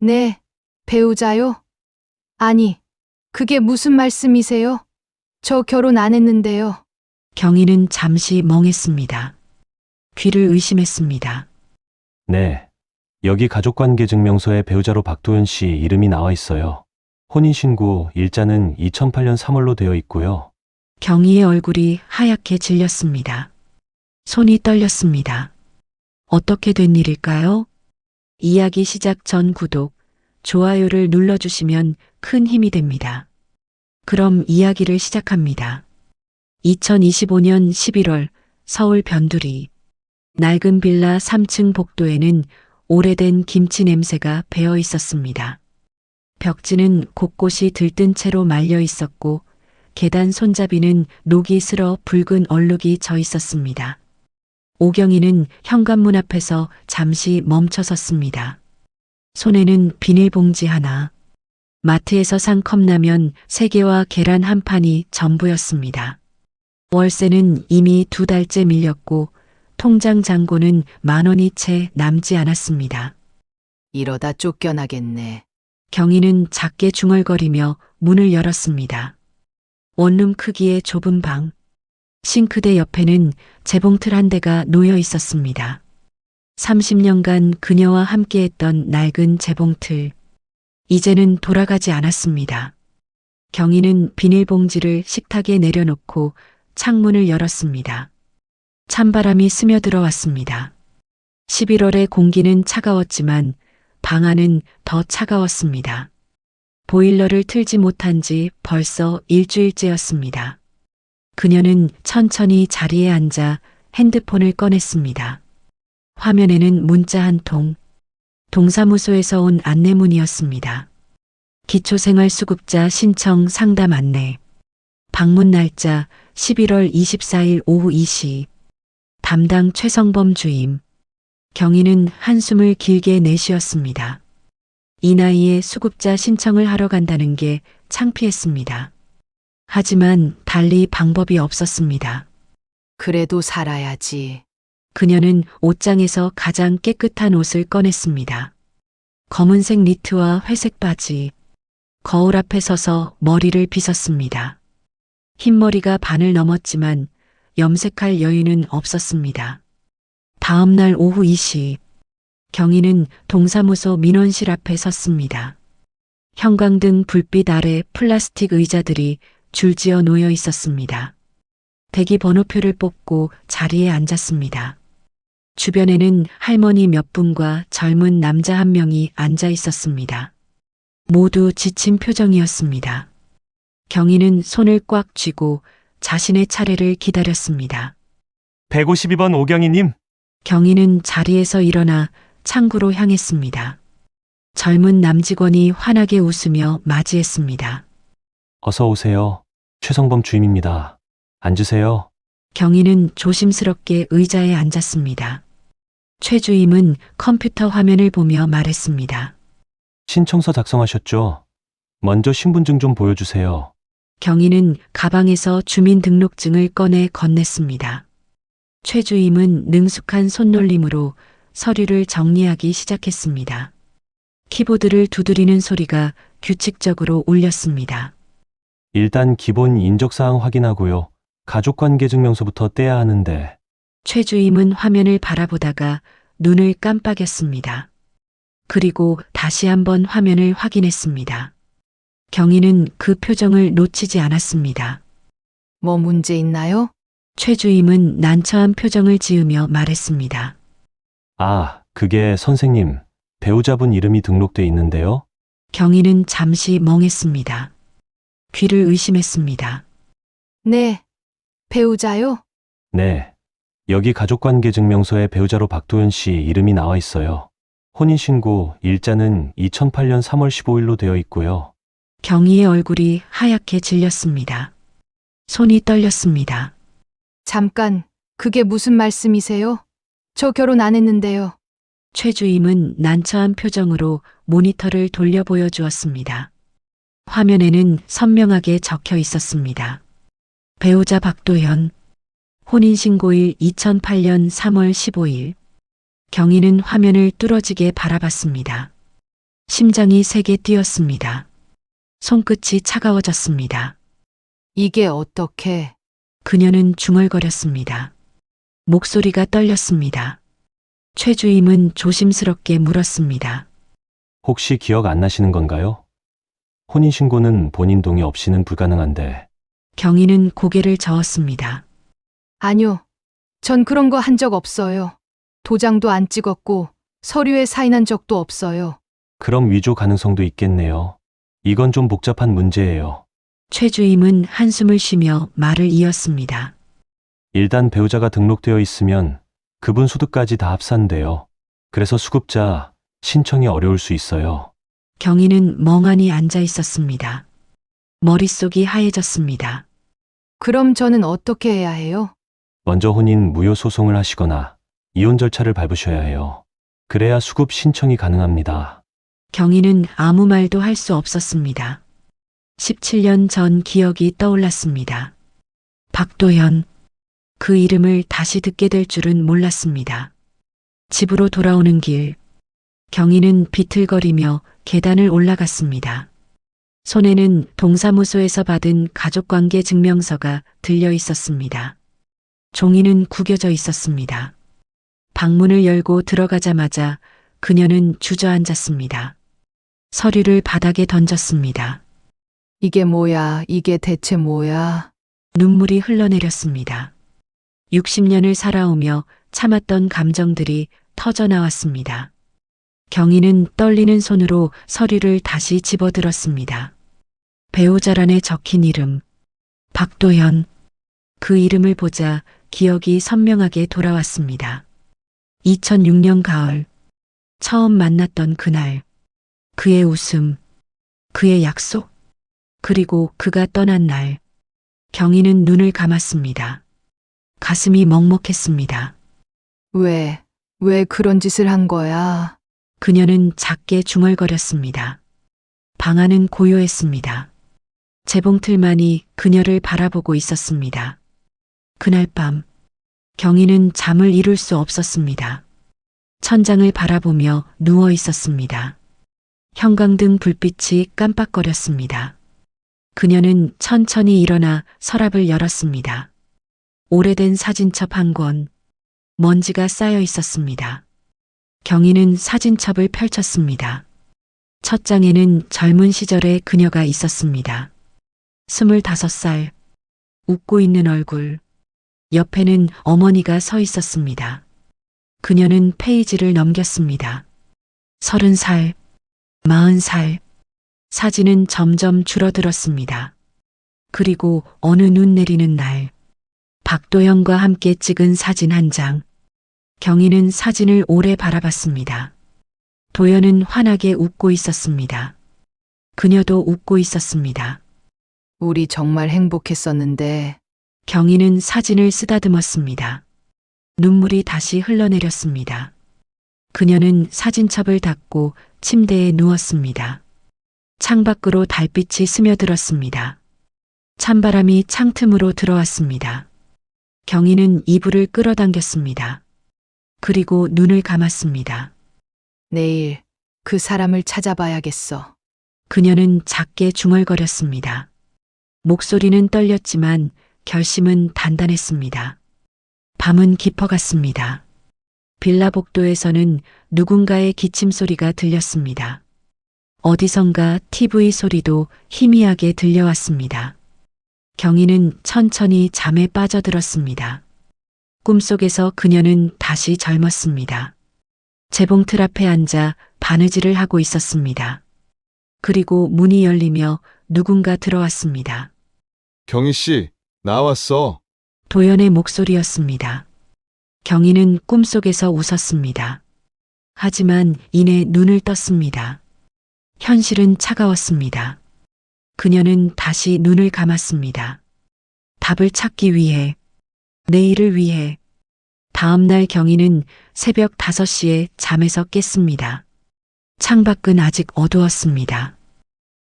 네, 배우자요? 아니, 그게 무슨 말씀이세요? 저 결혼 안 했는데요. 경희는 잠시 멍했습니다. 귀를 의심했습니다. 네. 여기 가족관계증명서에 배우자로 박도현 씨 이름이 나와 있어요. 혼인신고 일자는 2008년 3월로 되어 있고요. 경희의 얼굴이 하얗게 질렸습니다. 손이 떨렸습니다. 어떻게 된 일일까요? 이야기 시작 전 구독, 좋아요를 눌러주시면 큰 힘이 됩니다. 그럼 이야기를 시작합니다. 2025년 11월 서울 변두리 낡은 빌라 3층 복도에는 오래된 김치 냄새가 배어 있었습니다. 벽지는 곳곳이 들뜬 채로 말려 있었고 계단 손잡이는 녹이 슬어 붉은 얼룩이 져 있었습니다. 오경이는 현관문 앞에서 잠시 멈춰 섰습니다. 손에는 비닐봉지 하나, 마트에서 산 컵라면 3개와 계란 한 판이 전부였습니다. 월세는 이미 2달째 밀렸고 통장 잔고는 10,000원이 채 남지 않았습니다. 이러다 쫓겨나겠네. 경희는 작게 중얼거리며 문을 열었습니다. 원룸 크기의 좁은 방, 싱크대 옆에는 재봉틀 한 대가 놓여 있었습니다. 30년간 그녀와 함께했던 낡은 재봉틀, 이제는 돌아가지 않았습니다. 경희는 비닐봉지를 식탁에 내려놓고 창문을 열었습니다. 찬바람이 스며들어왔습니다. 11월의 공기는 차가웠지만 방 안은 더 차가웠습니다. 보일러를 틀지 못한 지 벌써 일주일째였습니다. 그녀는 천천히 자리에 앉아 핸드폰을 꺼냈습니다. 화면에는 문자 한 통, 동사무소에서 온 안내문이었습니다. 기초생활수급자 신청 상담 안내, 방문 날짜 11월 24일 오후 2시, 담당 최성범 주임. 경희는 한숨을 길게 내쉬었습니다. 이 나이에 수급자 신청을 하러 간다는 게 창피했습니다. 하지만 달리 방법이 없었습니다. 그래도 살아야지. 그녀는 옷장에서 가장 깨끗한 옷을 꺼냈습니다. 검은색 니트와 회색 바지, 거울 앞에 서서 머리를 빗었습니다. 흰머리가 반을 넘었지만 염색할 여유는 없었습니다. 다음 날 오후 2시, 경희는 동사무소 민원실 앞에 섰습니다. 형광등 불빛 아래 플라스틱 의자들이 줄지어 놓여 있었습니다. 대기 번호표를 뽑고 자리에 앉았습니다. 주변에는 할머니 몇 분과 젊은 남자 한 명이 앉아 있었습니다. 모두 지친 표정이었습니다. 경희는 손을 꽉 쥐고 자신의 차례를 기다렸습니다. 152번 오경희님. 경희는 자리에서 일어나 창구로 향했습니다. 젊은 남직원이 환하게 웃으며 맞이했습니다. 어서 오세요. 최성범 주임입니다. 앉으세요. 경희는 조심스럽게 의자에 앉았습니다. 최 주임은 컴퓨터 화면을 보며 말했습니다. 신청서 작성하셨죠? 먼저 신분증 좀 보여주세요. 경희는 가방에서 주민등록증을 꺼내 건넸습니다. 최 주임은 능숙한 손놀림으로 서류를 정리하기 시작했습니다. 키보드를 두드리는 소리가 규칙적으로 울렸습니다. 일단 기본 인적사항 확인하고요. 가족관계증명서부터 떼야 하는데. 최 주임은 화면을 바라보다가 눈을 깜빡였습니다. 그리고 다시 한번 화면을 확인했습니다. 경희는 그 표정을 놓치지 않았습니다. 뭐 문제 있나요? 최 주임은 난처한 표정을 지으며 말했습니다. 아, 그게 선생님, 배우자분 이름이 등록돼 있는데요. 경희는 잠시 멍했습니다. 귀를 의심했습니다. 네, 배우자요? 네. 여기 가족관계증명서에 배우자로 박도현 씨 이름이 나와 있어요. 혼인신고 일자는 2008년 3월 15일로 되어 있고요. 경희의 얼굴이 하얗게 질렸습니다. 손이 떨렸습니다. 잠깐, 그게 무슨 말씀이세요? 저 결혼 안 했는데요. 최 주임은 난처한 표정으로 모니터를 돌려 보여주었습니다. 화면에는 선명하게 적혀 있었습니다. 배우자 박도현, 혼인신고일 2008년 3월 15일. 경희는 화면을 뚫어지게 바라봤습니다. 심장이 세게 뛰었습니다. 손끝이 차가워졌습니다. 이게 어떻게? 그녀는 중얼거렸습니다. 목소리가 떨렸습니다. 최 주임은 조심스럽게 물었습니다. 혹시 기억 안 나시는 건가요? 혼인신고는 본인 동의 없이는 불가능한데. 경희는 고개를 저었습니다. 아니요. 전 그런 거 한 적 없어요. 도장도 안 찍었고 서류에 사인한 적도 없어요. 그럼 위조 가능성도 있겠네요. 이건 좀 복잡한 문제예요. 최 주임은 한숨을 쉬며 말을 이었습니다. 일단 배우자가 등록되어 있으면 그분 소득까지 다 합산돼요. 그래서 수급자 신청이 어려울 수 있어요. 경희는 멍하니 앉아 있었습니다. 머릿속이 하얘졌습니다. 그럼 저는 어떻게 해야 해요? 먼저 혼인 무효 소송을 하시거나 이혼 절차를 밟으셔야 해요. 그래야 수급 신청이 가능합니다. 경희는 아무 말도 할 수 없었습니다. 17년 전 기억이 떠올랐습니다. 박도현. 그 이름을 다시 듣게 될 줄은 몰랐습니다. 집으로 돌아오는 길, 경희는 비틀거리며 계단을 올라갔습니다. 손에는 동사무소에서 받은 가족관계 증명서가 들려 있었습니다. 종이는 구겨져 있었습니다. 방문을 열고 들어가자마자 그녀는 주저앉았습니다. 서류를 바닥에 던졌습니다. 이게 뭐야? 이게 대체 뭐야? 눈물이 흘러내렸습니다. 60년을 살아오며 참았던 감정들이 터져 나왔습니다. 경희는 떨리는 손으로 서류를 다시 집어들었습니다. 배우자란에 적힌 이름, 박도현. 그 이름을 보자 기억이 선명하게 돌아왔습니다. 2006년 가을, 처음 만났던 그날, 그의 웃음, 그의 약속, 그리고 그가 떠난 날, 경희는 눈을 감았습니다. 가슴이 먹먹했습니다. 왜 그런 짓을 한 거야? 그녀는 작게 중얼거렸습니다. 방 안은 고요했습니다. 재봉틀만이 그녀를 바라보고 있었습니다. 그날 밤, 경희는 잠을 이룰 수 없었습니다. 천장을 바라보며 누워 있었습니다. 형광등 불빛이 깜빡거렸습니다. 그녀는 천천히 일어나 서랍을 열었습니다. 오래된 사진첩 한 권, 먼지가 쌓여 있었습니다. 경희는 사진첩을 펼쳤습니다. 첫 장에는 젊은 시절의 그녀가 있었습니다. 25살, 웃고 있는 얼굴, 옆에는 어머니가 서 있었습니다. 그녀는 페이지를 넘겼습니다. 30살, 40살, 사진은 점점 줄어들었습니다. 그리고 어느 눈 내리는 날, 박도현과 함께 찍은 사진 한 장. 경희는 사진을 오래 바라봤습니다. 도현은 환하게 웃고 있었습니다. 그녀도 웃고 있었습니다. 우리 정말 행복했었는데. 경희는 사진을 쓰다듬었습니다. 눈물이 다시 흘러내렸습니다. 그녀는 사진첩을 닫고 침대에 누웠습니다. 창밖으로 달빛이 스며들었습니다. 찬바람이 창틈으로 들어왔습니다. 경희는 이불을 끌어당겼습니다. 그리고 눈을 감았습니다. 내일 그 사람을 찾아봐야겠어. 그녀는 작게 중얼거렸습니다. 목소리는 떨렸지만 결심은 단단했습니다. 밤은 깊어갔습니다. 빌라 복도에서는 누군가의 기침 소리가 들렸습니다. 어디선가 TV 소리도 희미하게 들려왔습니다. 경희는 천천히 잠에 빠져들었습니다. 꿈속에서 그녀는 다시 젊었습니다. 재봉틀 앞에 앉아 바느질을 하고 있었습니다. 그리고 문이 열리며 누군가 들어왔습니다. 경희 씨, 나왔어. 도연의 목소리였습니다. 경희는 꿈속에서 웃었습니다. 하지만 이내 눈을 떴습니다. 현실은 차가웠습니다. 그녀는 다시 눈을 감았습니다. 답을 찾기 위해, 내일을 위해. 다음 날 경희는 새벽 5시에 잠에서 깼습니다. 창밖은 아직 어두웠습니다.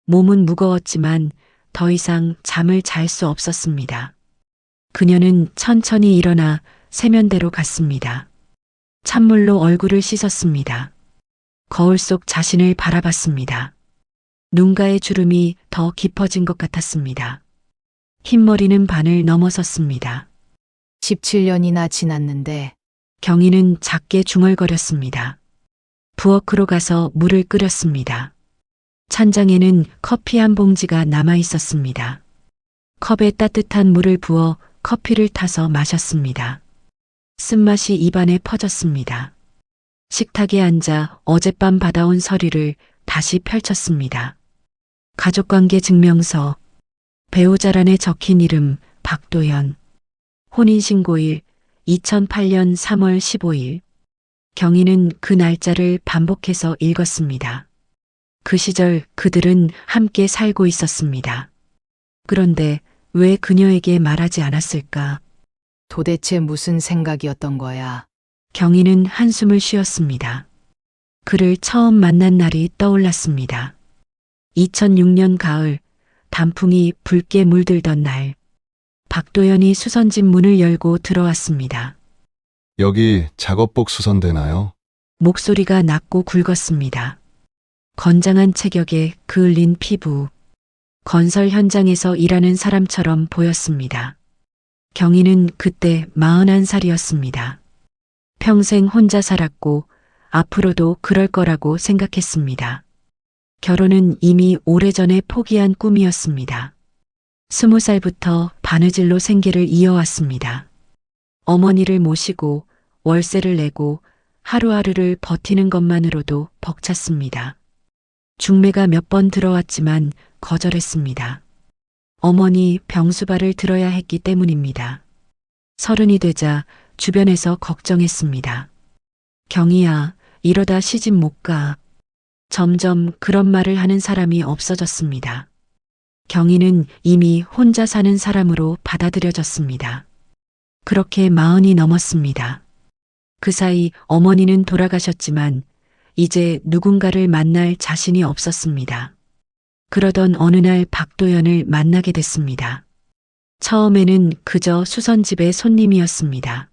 몸은 무거웠지만 더 이상 잠을 잘 수 없었습니다. 그녀는 천천히 일어나 세면대로 갔습니다. 찬물로 얼굴을 씻었습니다. 거울 속 자신을 바라봤습니다. 눈가의 주름이 더 깊어진 것 같았습니다. 흰머리는 반을 넘어섰습니다. 17년이나 지났는데 경희는 작게 중얼거렸습니다. 부엌으로 가서 물을 끓였습니다. 찬장에는 커피 한 봉지가 남아 있었습니다. 컵에 따뜻한 물을 부어 커피를 타서 마셨습니다. 쓴맛이 입안에 퍼졌습니다. 식탁에 앉아 어젯밤 받아온 서류를 다시 펼쳤습니다. 가족관계 증명서, 배우자란에 적힌 이름 박도연, 혼인신고일 2008년 3월 15일. 경희는 그 날짜를 반복해서 읽었습니다. 그 시절 그들은 함께 살고 있었습니다. 그런데 왜 그녀에게 말하지 않았을까? 도대체 무슨 생각이었던 거야? 경희는 한숨을 쉬었습니다. 그를 처음 만난 날이 떠올랐습니다. 2006년 가을, 단풍이 붉게 물들던 날, 박도연이 수선집 문을 열고 들어왔습니다. 여기 작업복 수선되나요? 목소리가 낮고 굵었습니다. 건장한 체격에 그을린 피부, 건설 현장에서 일하는 사람처럼 보였습니다. 경희는 그때 41살이었습니다. 평생 혼자 살았고 앞으로도 그럴 거라고 생각했습니다. 결혼은 이미 오래전에 포기한 꿈이었습니다. 20살부터 바느질로 생계를 이어왔습니다. 어머니를 모시고 월세를 내고 하루하루를 버티는 것만으로도 벅찼습니다. 중매가 몇 번 들어왔지만 거절했습니다. 어머니 병수발을 들어야 했기 때문입니다. 30이 되자 주변에서 걱정했습니다. 경희야, 이러다 시집 못 가. 점점 그런 말을 하는 사람이 없어졌습니다. 경희는 이미 혼자 사는 사람으로 받아들여졌습니다. 그렇게 40이 넘었습니다. 그 사이 어머니는 돌아가셨지만 이제 누군가를 만날 자신이 없었습니다. 그러던 어느 날 박도연을 만나게 됐습니다. 처음에는 그저 수선집의 손님이었습니다.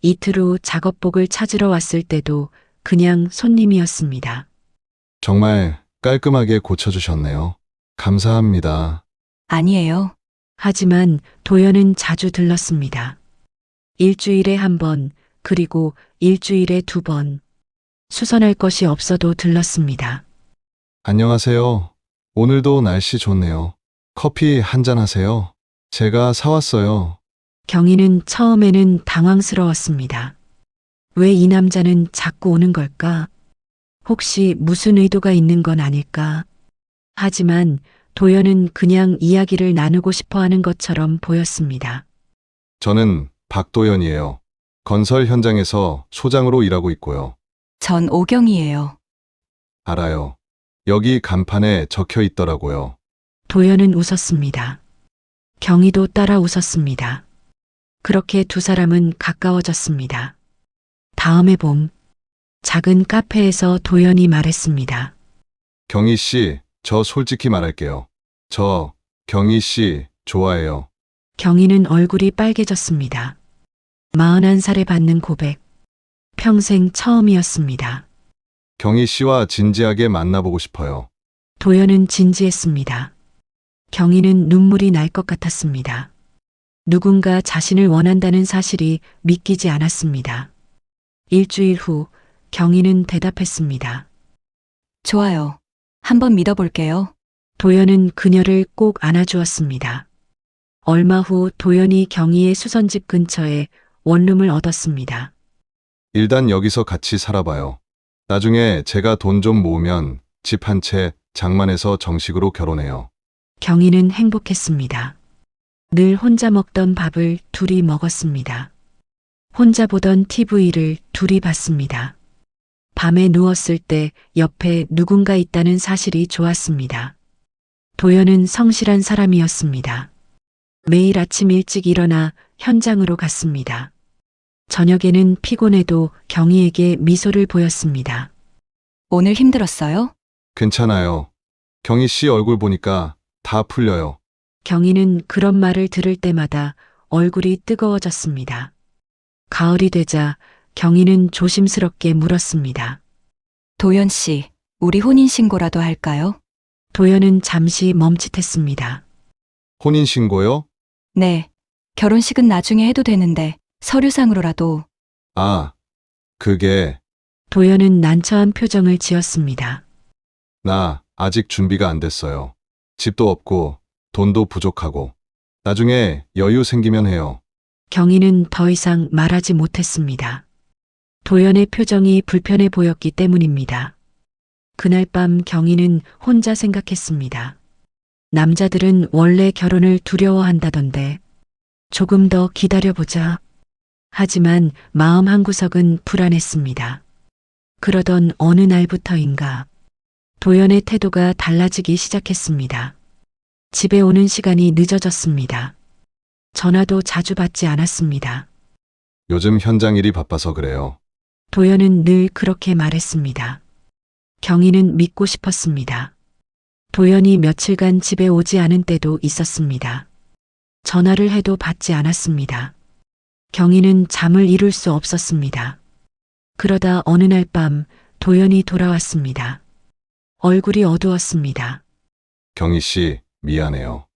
이틀 후 작업복을 찾으러 왔을 때도 그냥 손님이었습니다. 정말 깔끔하게 고쳐주셨네요. 감사합니다. 아니에요. 하지만 도연은 자주 들렀습니다. 일주일에 한 번, 그리고 일주일에 2번. 수선할 것이 없어도 들렀습니다. 안녕하세요. 오늘도 날씨 좋네요. 커피 한잔 하세요. 제가 사왔어요. 경희는 처음에는 당황스러웠습니다. 왜 이 남자는 자꾸 오는 걸까? 혹시 무슨 의도가 있는 건 아닐까? 하지만 도연은 그냥 이야기를 나누고 싶어 하는 것처럼 보였습니다. 저는 박도연이에요. 건설 현장에서 소장으로 일하고 있고요. 전 오경이에요. 알아요. 여기 간판에 적혀 있더라고요. 도연은 웃었습니다. 경희도 따라 웃었습니다. 그렇게 두 사람은 가까워졌습니다. 다음해 봄, 작은 카페에서 도연이 말했습니다. 경희 씨, 저 솔직히 말할게요. 저 경희 씨 좋아해요. 경희는 얼굴이 빨개졌습니다. 41살에 받는 고백. 평생 처음이었습니다. 경희 씨와 진지하게 만나보고 싶어요. 도연은 진지했습니다. 경희는 눈물이 날 것 같았습니다. 누군가 자신을 원한다는 사실이 믿기지 않았습니다. 일주일 후 경희는 대답했습니다. 좋아요. 한번 믿어볼게요. 도연은 그녀를 꼭 안아주었습니다. 얼마 후 도연이 경희의 수선집 근처에 원룸을 얻었습니다. 일단 여기서 같이 살아봐요. 나중에 제가 돈 좀 모으면 집 한 채 장만해서 정식으로 결혼해요. 경희는 행복했습니다. 늘 혼자 먹던 밥을 둘이 먹었습니다. 혼자 보던 TV를 둘이 봤습니다. 밤에 누웠을 때 옆에 누군가 있다는 사실이 좋았습니다. 도연은 성실한 사람이었습니다. 매일 아침 일찍 일어나 현장으로 갔습니다. 저녁에는 피곤해도 경희에게 미소를 보였습니다. 오늘 힘들었어요? 괜찮아요. 경희 씨 얼굴 보니까 다 풀려요. 경희는 그런 말을 들을 때마다 얼굴이 뜨거워졌습니다. 가을이 되자 경희는 조심스럽게 물었습니다. 도연 씨, 우리 혼인신고라도 할까요? 도연은 잠시 멈칫했습니다. 혼인신고요? 네. 결혼식은 나중에 해도 되는데 서류상으로라도. 아, 그게, 도연은 난처한 표정을 지었습니다. 나 아직 준비가 안 됐어요. 집도 없고, 돈도 부족하고. 나중에 여유 생기면 해요. 경희는 더 이상 말하지 못했습니다. 도연의 표정이 불편해 보였기 때문입니다. 그날 밤 경희는 혼자 생각했습니다. 남자들은 원래 결혼을 두려워한다던데 조금 더 기다려보자. 하지만 마음 한구석은 불안했습니다. 그러던 어느 날부터인가 도연의 태도가 달라지기 시작했습니다. 집에 오는 시간이 늦어졌습니다. 전화도 자주 받지 않았습니다. 요즘 현장 일이 바빠서 그래요. 도연은 늘 그렇게 말했습니다. 경희는 믿고 싶었습니다. 도연이 며칠간 집에 오지 않은 때도 있었습니다. 전화를 해도 받지 않았습니다. 경희는 잠을 이룰 수 없었습니다. 그러다 어느 날 밤 도연이 돌아왔습니다. 얼굴이 어두웠습니다. 경희 씨, 미안해요.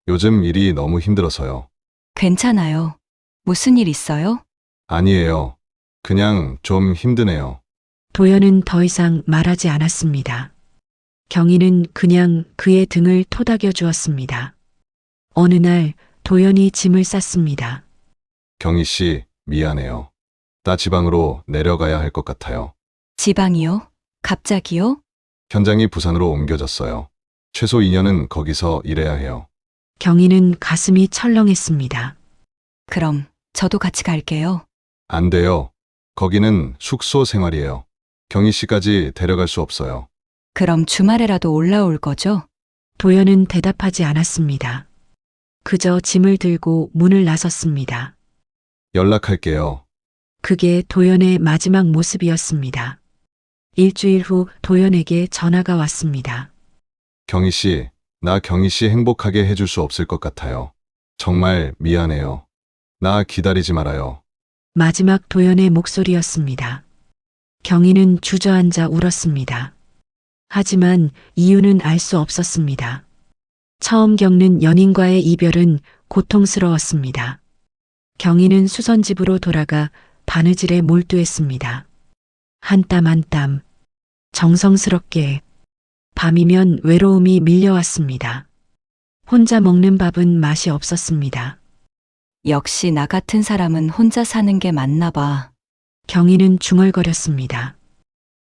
요즘 일이 너무 힘들어서요. 괜찮아요. 무슨 일 있어요? 아니에요. 그냥 좀 힘드네요. 도연은 더 이상 말하지 않았습니다. 경희는 그냥 그의 등을 토닥여 주었습니다. 어느 날 도연이 짐을 쌌습니다. 경희 씨, 미안해요. 나 지방으로 내려가야 할 것 같아요. 지방이요? 갑자기요? 현장이 부산으로 옮겨졌어요. 최소 2년은 거기서 일해야 해요. 경희는 가슴이 철렁했습니다. 그럼 저도 같이 갈게요. 안 돼요. 거기는 숙소 생활이에요. 경희 씨까지 데려갈 수 없어요. 그럼 주말에라도 올라올 거죠? 도연은 대답하지 않았습니다. 그저 짐을 들고 문을 나섰습니다. 연락할게요. 그게 도연의 마지막 모습이었습니다. 일주일 후 도연에게 전화가 왔습니다. 경희 씨, 나 경희 씨 행복하게 해줄 수 없을 것 같아요. 정말 미안해요. 나 기다리지 말아요. 마지막 도연의 목소리였습니다. 경희는 주저앉아 울었습니다. 하지만 이유는 알 수 없었습니다. 처음 겪는 연인과의 이별은 고통스러웠습니다. 경희는 수선집으로 돌아가 바느질에 몰두했습니다. 한 땀 한 땀, 정성스럽게. 밤이면 외로움이 밀려왔습니다. 혼자 먹는 밥은 맛이 없었습니다. 역시 나 같은 사람은 혼자 사는 게 맞나 봐. 경희는 중얼거렸습니다.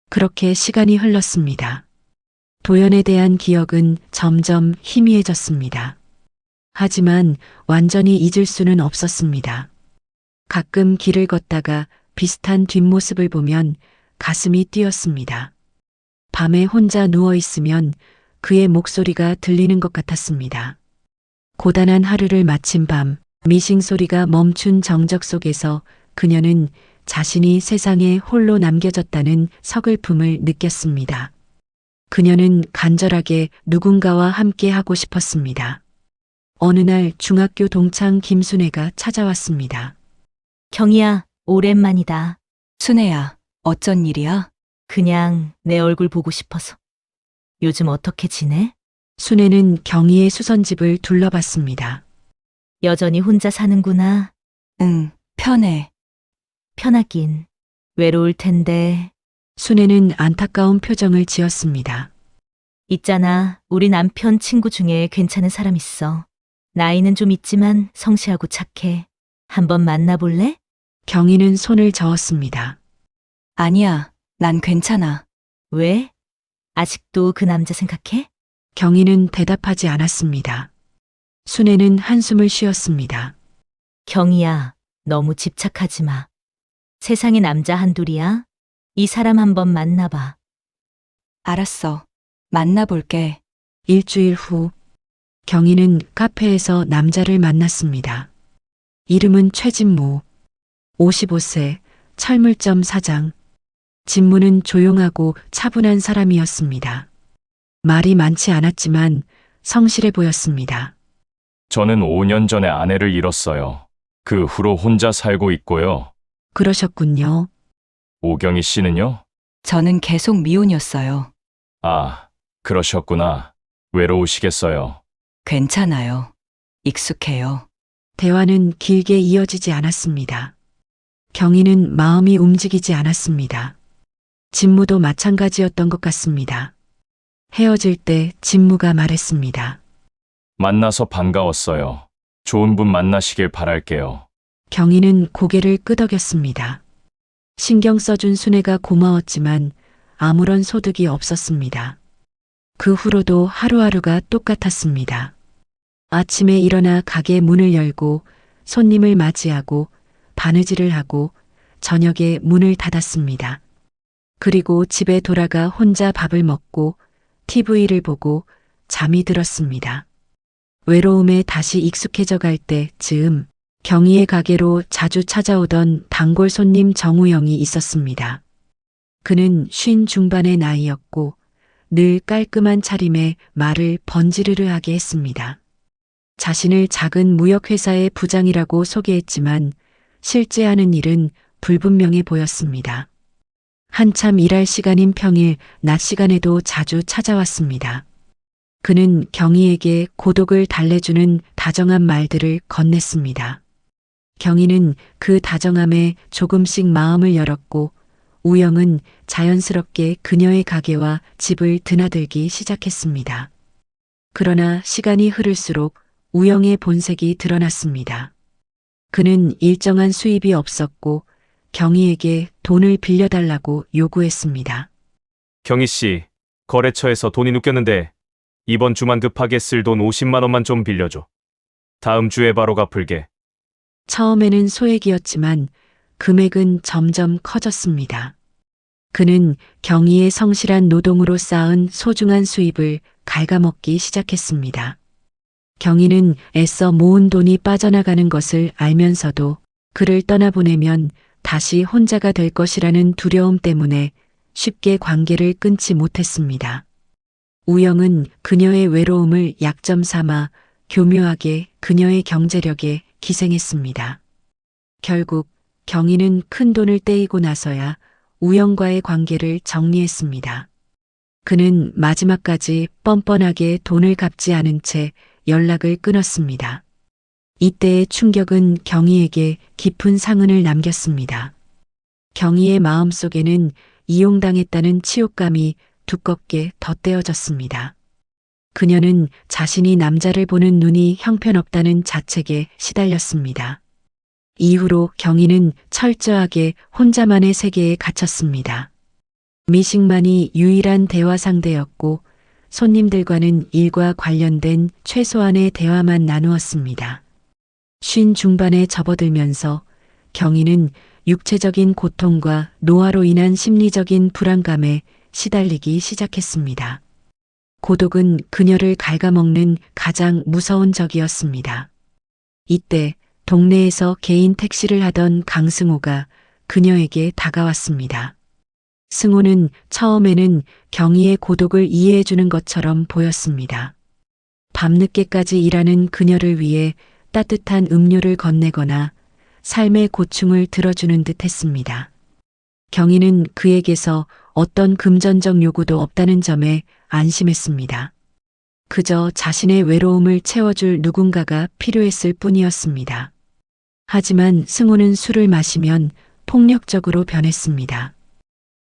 그렇게 시간이 흘렀습니다. 도연에 대한 기억은 점점 희미해졌습니다. 하지만 완전히 잊을 수는 없었습니다. 가끔 길을 걷다가 비슷한 뒷모습을 보면 가슴이 뛰었습니다. 밤에 혼자 누워있으면 그의 목소리가 들리는 것 같았습니다. 고단한 하루를 마친 밤, 미싱 소리가 멈춘 정적 속에서 그녀는 자신이 세상에 홀로 남겨졌다는 서글픔을 느꼈습니다. 그녀는 간절하게 누군가와 함께 하고 싶었습니다. 어느 날 중학교 동창 김순애가 찾아왔습니다. 경희야, 오랜만이다. 순애야, 어쩐 일이야? 그냥 내 얼굴 보고 싶어서. 요즘 어떻게 지내? 순애는 경희의 수선집을 둘러봤습니다. 여전히 혼자 사는구나. 응, 편해. 편하긴. 외로울 텐데. 순애는 안타까운 표정을 지었습니다. 있잖아, 우리 남편 친구 중에 괜찮은 사람 있어. 나이는 좀 있지만 성실하고 착해. 한번 만나볼래? 경희는 손을 저었습니다. 아니야, 난 괜찮아. 왜? 아직도 그 남자 생각해? 경희는 대답하지 않았습니다. 순애는 한숨을 쉬었습니다. 경희야, 너무 집착하지 마. 세상에 남자 한둘이야. 이 사람 한번 만나봐. 알았어. 만나볼게. 일주일 후 경희는 카페에서 남자를 만났습니다. 이름은 최진모, 55세, 철물점 사장. 직무는 조용하고 차분한 사람이었습니다. 말이 많지 않았지만 성실해 보였습니다. 저는 5년 전에 아내를 잃었어요. 그 후로 혼자 살고 있고요. 그러셨군요. 오경희 씨는요? 저는 계속 미혼이었어요. 아, 그러셨구나. 외로우시겠어요. 괜찮아요. 익숙해요. 대화는 길게 이어지지 않았습니다. 경희는 마음이 움직이지 않았습니다. 진무도 마찬가지였던 것 같습니다. 헤어질 때 진무가 말했습니다. 만나서 반가웠어요. 좋은 분 만나시길 바랄게요. 경희는 고개를 끄덕였습니다. 신경 써준 순애가 고마웠지만 아무런 소득이 없었습니다. 그 후로도 하루하루가 똑같았습니다. 아침에 일어나 가게 문을 열고 손님을 맞이하고 바느질을 하고 저녁에 문을 닫았습니다. 그리고 집에 돌아가 혼자 밥을 먹고 TV를 보고 잠이 들었습니다. 외로움에 다시 익숙해져 갈 때쯤 경희의 가게로 자주 찾아오던 단골 손님 정우영이 있었습니다. 그는 50 중반의 나이였고 늘 깔끔한 차림에 말을 번지르르 하게 했습니다. 자신을 작은 무역회사의 부장이라고 소개했지만 실제 하는 일은 불분명해 보였습니다. 한참 일할 시간인 평일 낮 시간에도 자주 찾아왔습니다. 그는 경희에게 고독을 달래주는 다정한 말들을 건넸습니다. 경희는 그 다정함에 조금씩 마음을 열었고 우영은 자연스럽게 그녀의 가게와 집을 드나들기 시작했습니다. 그러나 시간이 흐를수록 우영의 본색이 드러났습니다. 그는 일정한 수입이 없었고 경희에게 돈을 빌려달라고 요구했습니다. 경희 씨, 거래처에서 돈이 묶였는데 이번 주만 급하게 쓸 돈 50만 원만 좀 빌려줘. 다음 주에 바로 갚을게. 처음에는 소액이었지만 금액은 점점 커졌습니다. 그는 경희의 성실한 노동으로 쌓은 소중한 수입을 갉아먹기 시작했습니다. 경희는 애써 모은 돈이 빠져나가는 것을 알면서도 그를 떠나보내면 다시 혼자가 될 것이라는 두려움 때문에 쉽게 관계를 끊지 못했습니다. 우영은 그녀의 외로움을 약점 삼아 교묘하게 그녀의 경제력에 기생했습니다. 결국 경희는 큰 돈을 떼이고 나서야 우영과의 관계를 정리했습니다. 그는 마지막까지 뻔뻔하게 돈을 갚지 않은 채 연락을 끊었습니다. 이때의 충격은 경희에게 깊은 상흔을 남겼습니다. 경희의 마음속에는 이용당했다는 치욕감이 두껍게 덧대어졌습니다. 그녀는 자신이 남자를 보는 눈이 형편없다는 자책에 시달렸습니다. 이후로 경희는 철저하게 혼자만의 세계에 갇혔습니다. 미식만이 유일한 대화 상대였고 손님들과는 일과 관련된 최소한의 대화만 나누었습니다. 50 중반에 접어들면서 경희는 육체적인 고통과 노화로 인한 심리적인 불안감에 시달리기 시작했습니다. 고독은 그녀를 갉아먹는 가장 무서운 적이었습니다. 이때 동네에서 개인 택시를 하던 강승호가 그녀에게 다가왔습니다. 승호는 처음에는 경희의 고독을 이해해주는 것처럼 보였습니다. 밤늦게까지 일하는 그녀를 위해 따뜻한 음료를 건네거나 삶의 고충을 들어주는 듯 했습니다. 경희는 그에게서 어떤 금전적 요구도 없다는 점에 안심했습니다. 그저 자신의 외로움을 채워줄 누군가가 필요했을 뿐이었습니다. 하지만 승호는 술을 마시면 폭력적으로 변했습니다.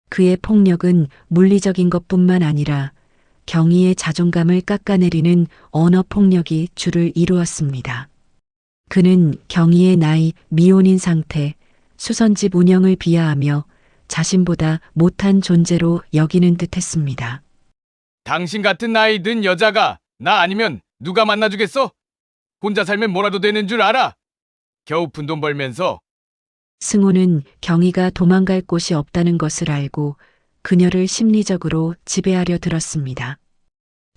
그의 폭력은 물리적인 것뿐만 아니라 경희의 자존감을 깎아내리는 언어 폭력이 주를 이루었습니다. 그는 경희의 나이, 미혼인 상태, 수선집 운영을 비하하며 자신보다 못한 존재로 여기는 듯 했습니다. 당신 같은 나이 든 여자가 나 아니면 누가 만나주겠어? 혼자 살면 뭐라도 되는 줄 알아? 겨우 푼돈 벌면서. 승호는 경희가 도망갈 곳이 없다는 것을 알고 그녀를 심리적으로 지배하려 들었습니다.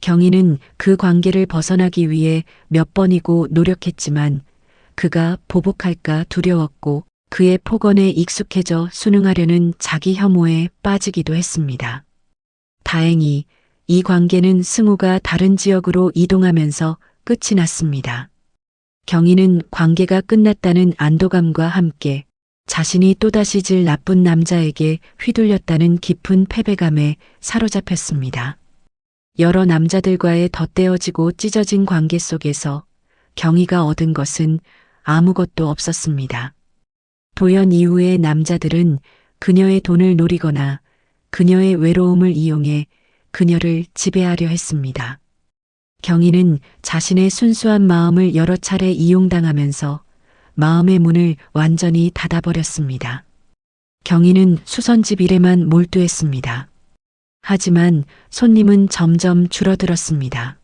경희는 그 관계를 벗어나기 위해 몇 번이고 노력했지만 그가 보복할까 두려웠고 그의 폭언에 익숙해져 순응하려는 자기 혐오에 빠지기도 했습니다. 다행히 이 관계는 승호가 다른 지역으로 이동하면서 끝이 났습니다. 경희는 관계가 끝났다는 안도감과 함께 자신이 또다시 질 나쁜 남자에게 휘둘렸다는 깊은 패배감에 사로잡혔습니다. 여러 남자들과의 덧대어지고 찢어진 관계 속에서 경희가 얻은 것은 아무것도 없었습니다. 도연 이후의 남자들은 그녀의 돈을 노리거나 그녀의 외로움을 이용해 그녀를 지배하려 했습니다. 경희는 자신의 순수한 마음을 여러 차례 이용당하면서 마음의 문을 완전히 닫아버렸습니다. 경희는 수선집 일에만 몰두했습니다. 하지만 손님은 점점 줄어들었습니다.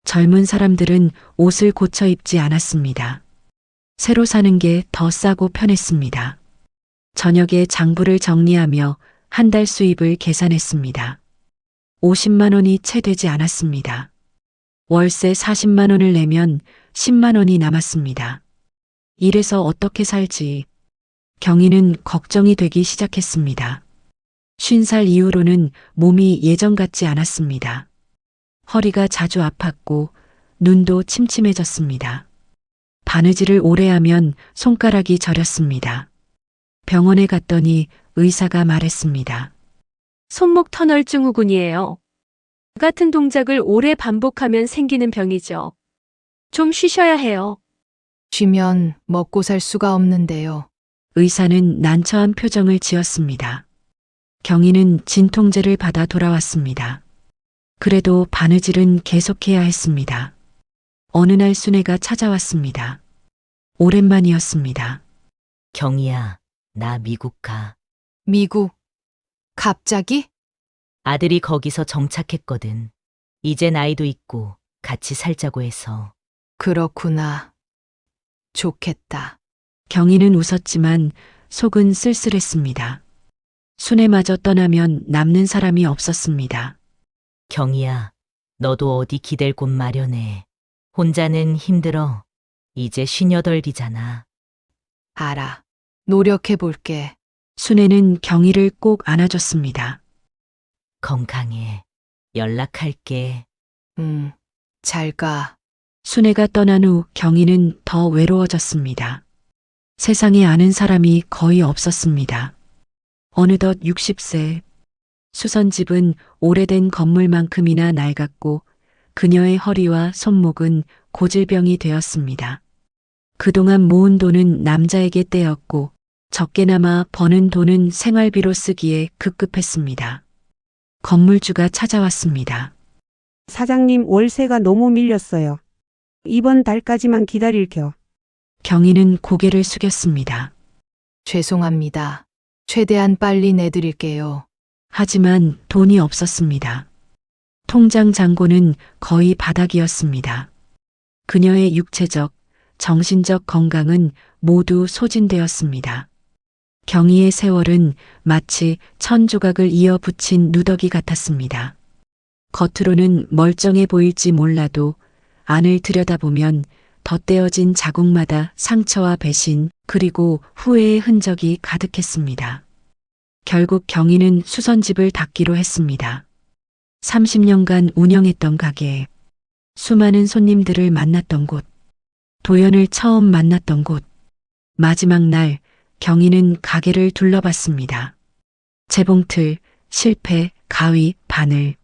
젊은 사람들은 옷을 고쳐 입지 않았습니다. 새로 사는 게 더 싸고 편했습니다. 저녁에 장부를 정리하며 한 달 수입을 계산했습니다. 50만 원이 채 되지 않았습니다. 월세 40만 원을 내면 10만 원이 남았습니다. 이래서 어떻게 살지? 경희는 걱정이 되기 시작했습니다. 50살 이후로는 몸이 예전 같지 않았습니다. 허리가 자주 아팠고 눈도 침침해졌습니다. 바느질을 오래 하면 손가락이 저렸습니다. 병원에 갔더니 의사가 말했습니다. 손목 터널 증후군이에요. 같은 동작을 오래 반복하면 생기는 병이죠. 좀 쉬셔야 해요. 쉬면 먹고 살 수가 없는데요. 의사는 난처한 표정을 지었습니다. 경희는 진통제를 받아 돌아왔습니다. 그래도 바느질은 계속해야 했습니다. 어느 날 순애가 찾아왔습니다. 오랜만이었습니다. 경희야, 나 미국 가. 미국. 갑자기? 아들이 거기서 정착했거든. 이제 나이도 있고 같이 살자고 해서. 그렇구나. 좋겠다. 경희는 웃었지만 속은 쓸쓸했습니다. 순애마저 떠나면 남는 사람이 없었습니다. 경희야, 너도 어디 기댈 곳 마련해. 혼자는 힘들어. 이제 58이잖아. 알아. 노력해볼게. 순애는 경희를 꼭 안아줬습니다. 건강해. 연락할게. 잘 가. 순애가 떠난 후 경희는 더 외로워졌습니다. 세상에 아는 사람이 거의 없었습니다. 어느덧 60세. 수선집은 오래된 건물만큼이나 낡았고 그녀의 허리와 손목은 고질병이 되었습니다. 그동안 모은 돈은 남자에게 떼었고 적게나마 버는 돈은 생활비로 쓰기에 급급했습니다. 건물주가 찾아왔습니다. 사장님, 월세가 너무 밀렸어요. 이번 달까지만 기다릴게요. 경희는 고개를 숙였습니다. 죄송합니다. 최대한 빨리 내드릴게요. 하지만 돈이 없었습니다. 통장 잔고는 거의 바닥이었습니다. 그녀의 육체적, 정신적 건강은 모두 소진되었습니다. 경희의 세월은 마치 천조각을 이어 붙인 누더기 같았습니다. 겉으로는 멀쩡해 보일지 몰라도 안을 들여다보면 덧대어진 자국마다 상처와 배신 그리고 후회의 흔적이 가득했습니다. 결국 경희는 수선집을 닫기로 했습니다. 30년간 운영했던 가게, 수많은 손님들을 만났던 곳, 도연을 처음 만났던 곳. 마지막 날 경희는 가게를 둘러봤습니다. 재봉틀, 실패, 가위, 바늘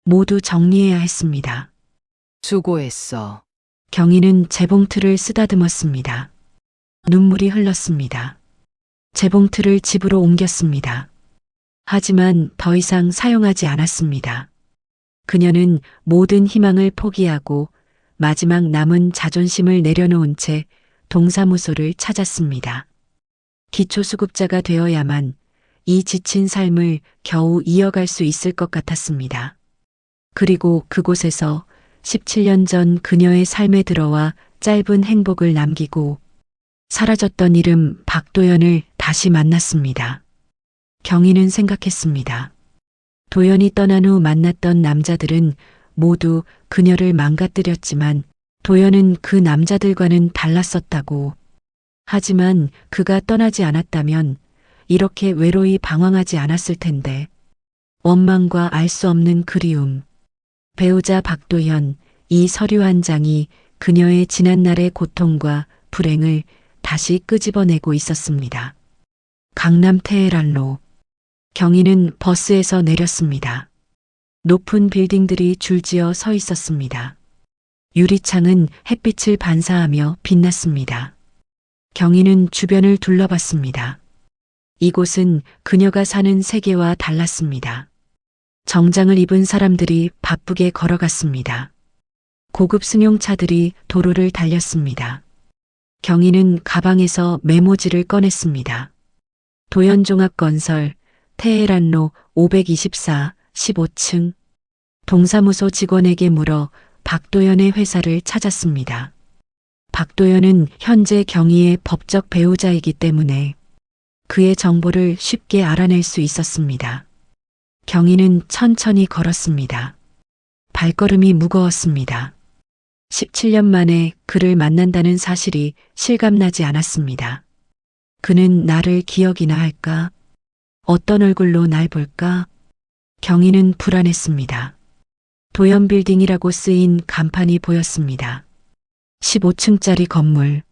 모두 정리해야 했습니다. 수고했어. 경희는 재봉틀을 쓰다듬었습니다. 눈물이 흘렀습니다. 재봉틀을 집으로 옮겼습니다. 하지만 더 이상 사용하지 않았습니다. 그녀는 모든 희망을 포기하고 마지막 남은 자존심을 내려놓은 채 동사무소를 찾았습니다. 기초수급자가 되어야만 이 지친 삶을 겨우 이어갈 수 있을 것 같았습니다. 그리고 그곳에서 17년 전 그녀의 삶에 들어와 짧은 행복을 남기고 사라졌던 이름 박도연을 다시 만났습니다. 경희는 생각했습니다. 도연이 떠난 후 만났던 남자들은 모두 그녀를 망가뜨렸지만 도연은 그 남자들과는 달랐었다고. 하지만 그가 떠나지 않았다면 이렇게 외로이 방황하지 않았을 텐데. 원망과 알 수 없는 그리움. 배우자 박도연, 이 서류 한 장이 그녀의 지난날의 고통과 불행을 다시 끄집어내고 있었습니다. 강남 테헤란로. 경희는 버스에서 내렸습니다. 높은 빌딩들이 줄지어 서 있었습니다. 유리창은 햇빛을 반사하며 빛났습니다. 경희는 주변을 둘러봤습니다. 이곳은 그녀가 사는 세계와 달랐습니다. 정장을 입은 사람들이 바쁘게 걸어갔습니다. 고급 승용차들이 도로를 달렸습니다. 경희는 가방에서 메모지를 꺼냈습니다. 도연종합건설 테헤란로 524 15층. 동사무소 직원에게 물어 박도연의 회사를 찾았습니다. 박도연은 현재 경희의 법적 배우자이기 때문에 그의 정보를 쉽게 알아낼 수 있었습니다. 경희는 천천히 걸었습니다. 발걸음이 무거웠습니다. 17년 만에 그를 만난다는 사실이 실감나지 않았습니다. 그는 나를 기억이나 할까? 어떤 얼굴로 날 볼까? 경희는 불안했습니다. 도연빌딩이라고 쓰인 간판이 보였습니다. 15층짜리 건물.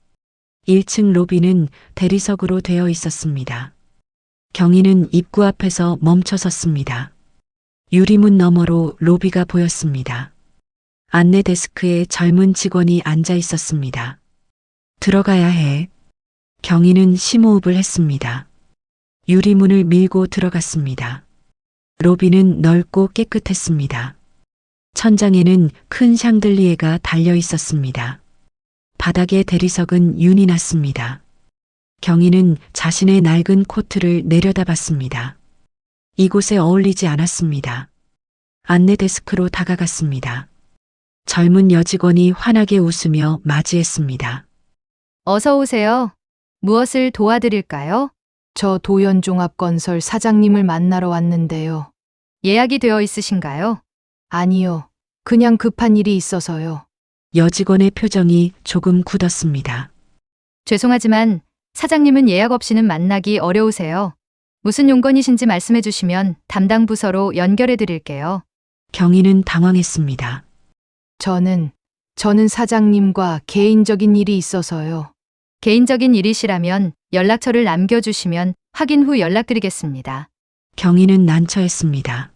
1층 로비는 대리석으로 되어 있었습니다. 경희는 입구 앞에서 멈춰 섰습니다. 유리문 너머로 로비가 보였습니다. 안내 데스크에 젊은 직원이 앉아 있었습니다. 들어가야 해. 경희는 심호흡을 했습니다. 유리문을 밀고 들어갔습니다. 로비는 넓고 깨끗했습니다. 천장에는 큰 샹들리에가 달려 있었습니다. 바닥에 대리석은 윤이 났습니다. 경희는 자신의 낡은 코트를 내려다봤습니다. 이곳에 어울리지 않았습니다. 안내 데스크로 다가갔습니다. 젊은 여직원이 환하게 웃으며 맞이했습니다. 어서 오세요. 무엇을 도와드릴까요? 저 도연종합건설 사장님을 만나러 왔는데요. 예약이 되어 있으신가요? 아니요. 그냥 급한 일이 있어서요. 여직원의 표정이 조금 굳었습니다. 죄송하지만 사장님은 예약 없이는 만나기 어려우세요. 무슨 용건이신지 말씀해 주시면 담당 부서로 연결해 드릴게요. 경희는 당황했습니다. 저는 사장님과 개인적인 일이 있어서요. 개인적인 일이시라면 연락처를 남겨주시면 확인 후 연락드리겠습니다. 경희는 난처했습니다.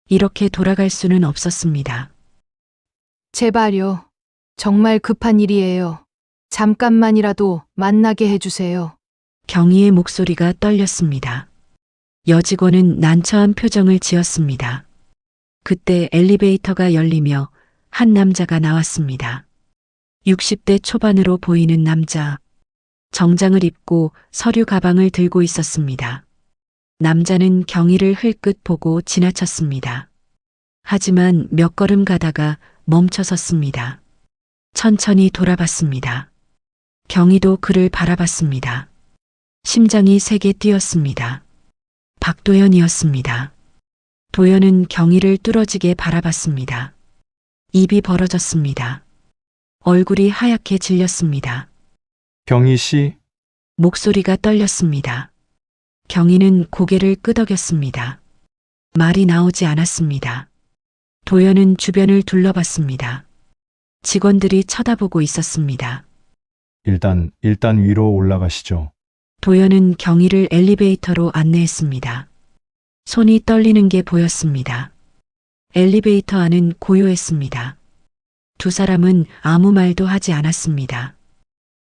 이렇게 돌아갈 수는 없었습니다. 제발요. 정말 급한 일이에요. 잠깐만이라도 만나게 해주세요. 경희의 목소리가 떨렸습니다. 여직원은 난처한 표정을 지었습니다. 그때 엘리베이터가 열리며 한 남자가 나왔습니다. 60대 초반으로 보이는 남자. 정장을 입고 서류 가방을 들고 있었습니다. 남자는 경희를 흘끗 보고 지나쳤습니다. 하지만 몇 걸음 가다가 멈춰 섰습니다. 천천히 돌아봤습니다. 경희도 그를 바라봤습니다. 심장이 세게 뛰었습니다. 박도연이었습니다. 도연은 경희를 뚫어지게 바라봤습니다. 입이 벌어졌습니다. 얼굴이 하얗게 질렸습니다. 경희 씨, 목소리가 떨렸습니다. 경희는 고개를 끄덕였습니다. 말이 나오지 않았습니다. 도연은 주변을 둘러봤습니다. 직원들이 쳐다보고 있었습니다. 일단 위로 올라가시죠. 도연은 경희를 엘리베이터로 안내했습니다. 손이 떨리는 게 보였습니다. 엘리베이터 안은 고요했습니다. 두 사람은 아무 말도 하지 않았습니다.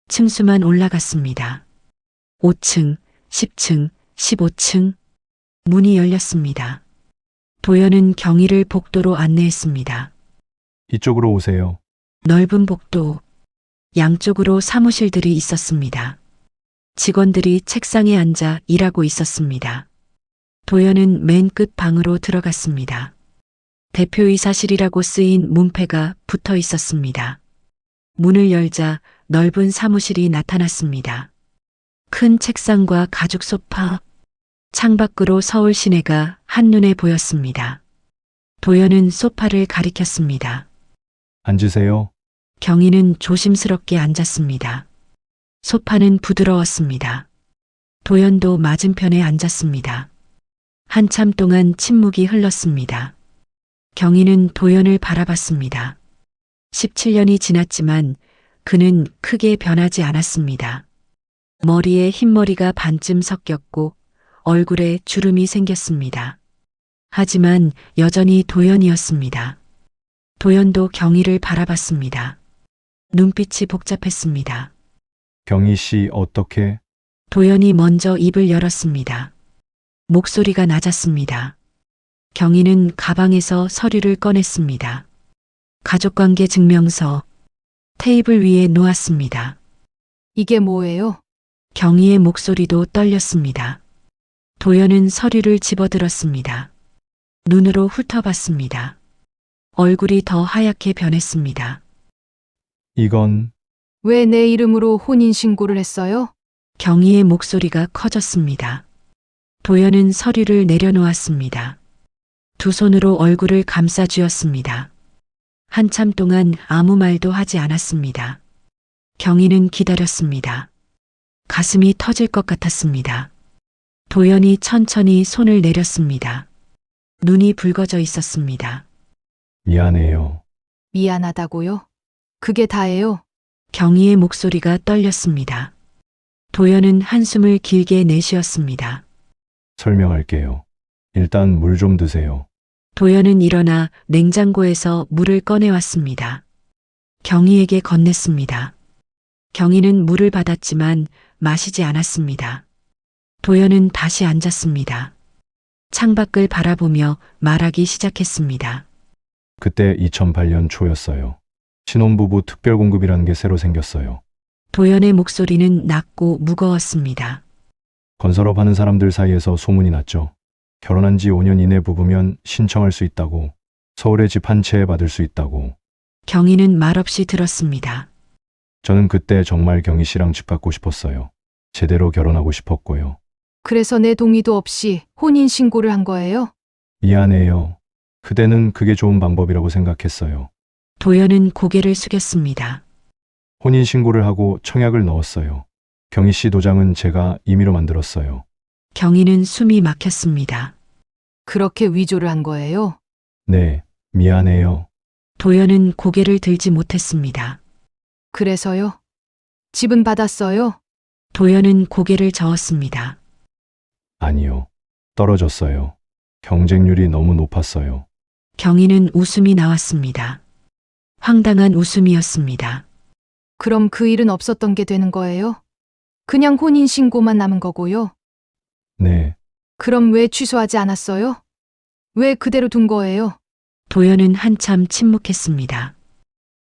층수만 올라갔습니다. 5층, 10층, 15층. 문이 열렸습니다. 도연은 경희를 복도로 안내했습니다. 이쪽으로 오세요. 넓은 복도. 양쪽으로 사무실들이 있었습니다. 직원들이 책상에 앉아 일하고 있었습니다. 도연은 맨 끝 방으로 들어갔습니다. 대표이사실이라고 쓰인 문패가 붙어 있었습니다. 문을 열자 넓은 사무실이 나타났습니다. 큰 책상과 가죽 소파, 창밖으로 서울 시내가 한눈에 보였습니다. 도연은 소파를 가리켰습니다. 앉으세요. 경희는 조심스럽게 앉았습니다. 소파는 부드러웠습니다. 도연도 맞은편에 앉았습니다. 한참 동안 침묵이 흘렀습니다. 경희는 도연을 바라봤습니다. 17년이 지났지만 그는 크게 변하지 않았습니다. 머리에 흰머리가 반쯤 섞였고 얼굴에 주름이 생겼습니다. 하지만 여전히 도연이었습니다. 도연도 경희를 바라봤습니다. 눈빛이 복잡했습니다. 경희 씨 어떻게? 도연이 먼저 입을 열었습니다. 목소리가 낮았습니다. 경희는 가방에서 서류를 꺼냈습니다. 가족관계 증명서 테이블 위에 놓았습니다. 이게 뭐예요? 경희의 목소리도 떨렸습니다. 도연은 서류를 집어들었습니다. 눈으로 훑어봤습니다. 얼굴이 더 하얗게 변했습니다. 이건 왜 내 이름으로 혼인신고를 했어요? 경희의 목소리가 커졌습니다. 도연은 서류를 내려놓았습니다. 두 손으로 얼굴을 감싸 쥐었습니다. 한참 동안 아무 말도 하지 않았습니다. 경희는 기다렸습니다. 가슴이 터질 것 같았습니다. 도연이 천천히 손을 내렸습니다. 눈이 붉어져 있었습니다. 미안해요. 미안하다고요? 그게 다예요? 경희의 목소리가 떨렸습니다. 도연은 한숨을 길게 내쉬었습니다. 설명할게요. 일단 물 좀 드세요. 도연은 일어나 냉장고에서 물을 꺼내왔습니다. 경희에게 건넸습니다. 경희는 물을 받았지만 마시지 않았습니다. 도연은 다시 앉았습니다. 창밖을 바라보며 말하기 시작했습니다. 그때 2008년 초였어요. 신혼부부 특별공급이라는 게 새로 생겼어요. 도연의 목소리는 낮고 무거웠습니다. 건설업 하는 사람들 사이에서 소문이 났죠. 결혼한 지 5년 이내 부부면 신청할 수 있다고, 서울에 집 한 채 받을 수 있다고. 경희는 말없이 들었습니다. 저는 그때 정말 경희 씨랑 집 갖고 싶었어요. 제대로 결혼하고 싶었고요. 그래서 내 동의도 없이 혼인신고를 한 거예요? 미안해요. 그대는 그게 좋은 방법이라고 생각했어요. 도연은 고개를 숙였습니다. 혼인신고를 하고 청약을 넣었어요. 경희 씨 도장은 제가 임의로 만들었어요. 경희는 숨이 막혔습니다. 그렇게 위조를 한 거예요? 네, 미안해요. 도연은 고개를 들지 못했습니다. 그래서요? 집은 받았어요? 도연은 고개를 저었습니다. 아니요. 떨어졌어요. 경쟁률이 너무 높았어요. 경희는 웃음이 나왔습니다. 황당한 웃음이었습니다. 그럼 그 일은 없었던 게 되는 거예요? 그냥 혼인신고만 남은 거고요? 네, 그럼 왜 취소하지 않았어요? 왜 그대로 둔 거예요? 도연은 한참 침묵했습니다.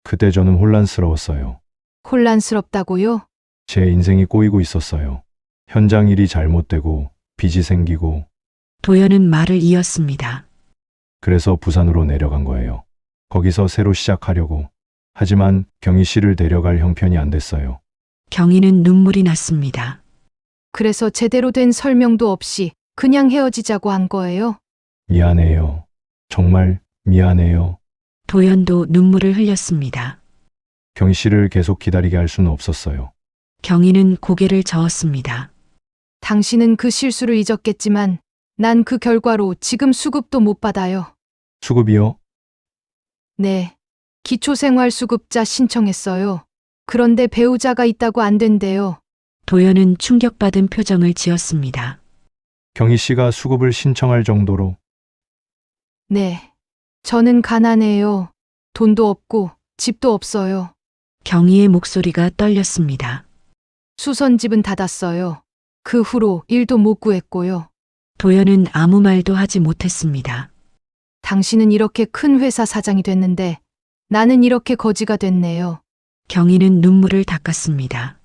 그때 저는 혼란스러웠어요. 혼란스럽다고요? 제 인생이 꼬이고 있었어요. 현장 일이 잘못되고 빚이 생기고 도연은 말을 이었습니다. 그래서 부산으로 내려간 거예요. 거기서 새로 시작하려고. 하지만 경희 씨를 데려갈 형편이 안 됐어요. 경희는 눈물이 났습니다. 그래서 제대로 된 설명도 없이 그냥 헤어지자고 한 거예요? 미안해요. 정말 미안해요. 도연도 눈물을 흘렸습니다. 경희 씨를 계속 기다리게 할 수는 없었어요. 경희는 고개를 저었습니다. 당신은 그 실수를 잊었겠지만 난 그 결과로 지금 수급도 못 받아요. 수급이요? 네. 기초생활수급자 신청했어요. 그런데 배우자가 있다고 안 된대요. 도연은 충격받은 표정을 지었습니다. 경희 씨가 수급을 신청할 정도로. 네. 저는 가난해요. 돈도 없고 집도 없어요. 경희의 목소리가 떨렸습니다. 수선집은 닫았어요. 그 후로 일도 못 구했고요. 도연은 아무 말도 하지 못했습니다. 당신은 이렇게 큰 회사 사장이 됐는데 나는 이렇게 거지가 됐네요. 경희는 눈물을 닦았습니다.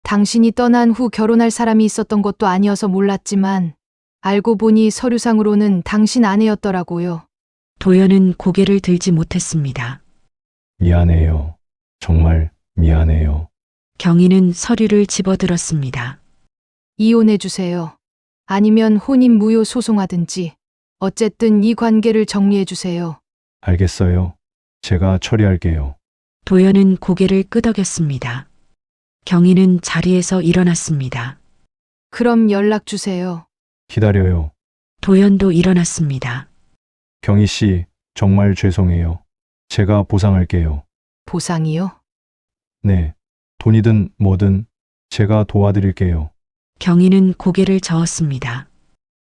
당신이 떠난 후 결혼할 사람이 있었던 것도 아니어서 몰랐지만 알고 보니 서류상으로는 당신 아내였더라고요. 도연은 고개를 들지 못했습니다. 미안해요. 정말 미안해요. 경희는 서류를 집어들었습니다. 이혼해 주세요. 아니면 혼인 무효 소송하든지 어쨌든 이 관계를 정리해 주세요. 알겠어요. 제가 처리할게요. 도연은 고개를 끄덕였습니다. 경희는 자리에서 일어났습니다. 그럼 연락 주세요. 기다려요. 도연도 일어났습니다. 경희 씨, 정말 죄송해요. 제가 보상할게요. 보상이요? 네. 돈이든 뭐든 제가 도와드릴게요. 경희는 고개를 저었습니다.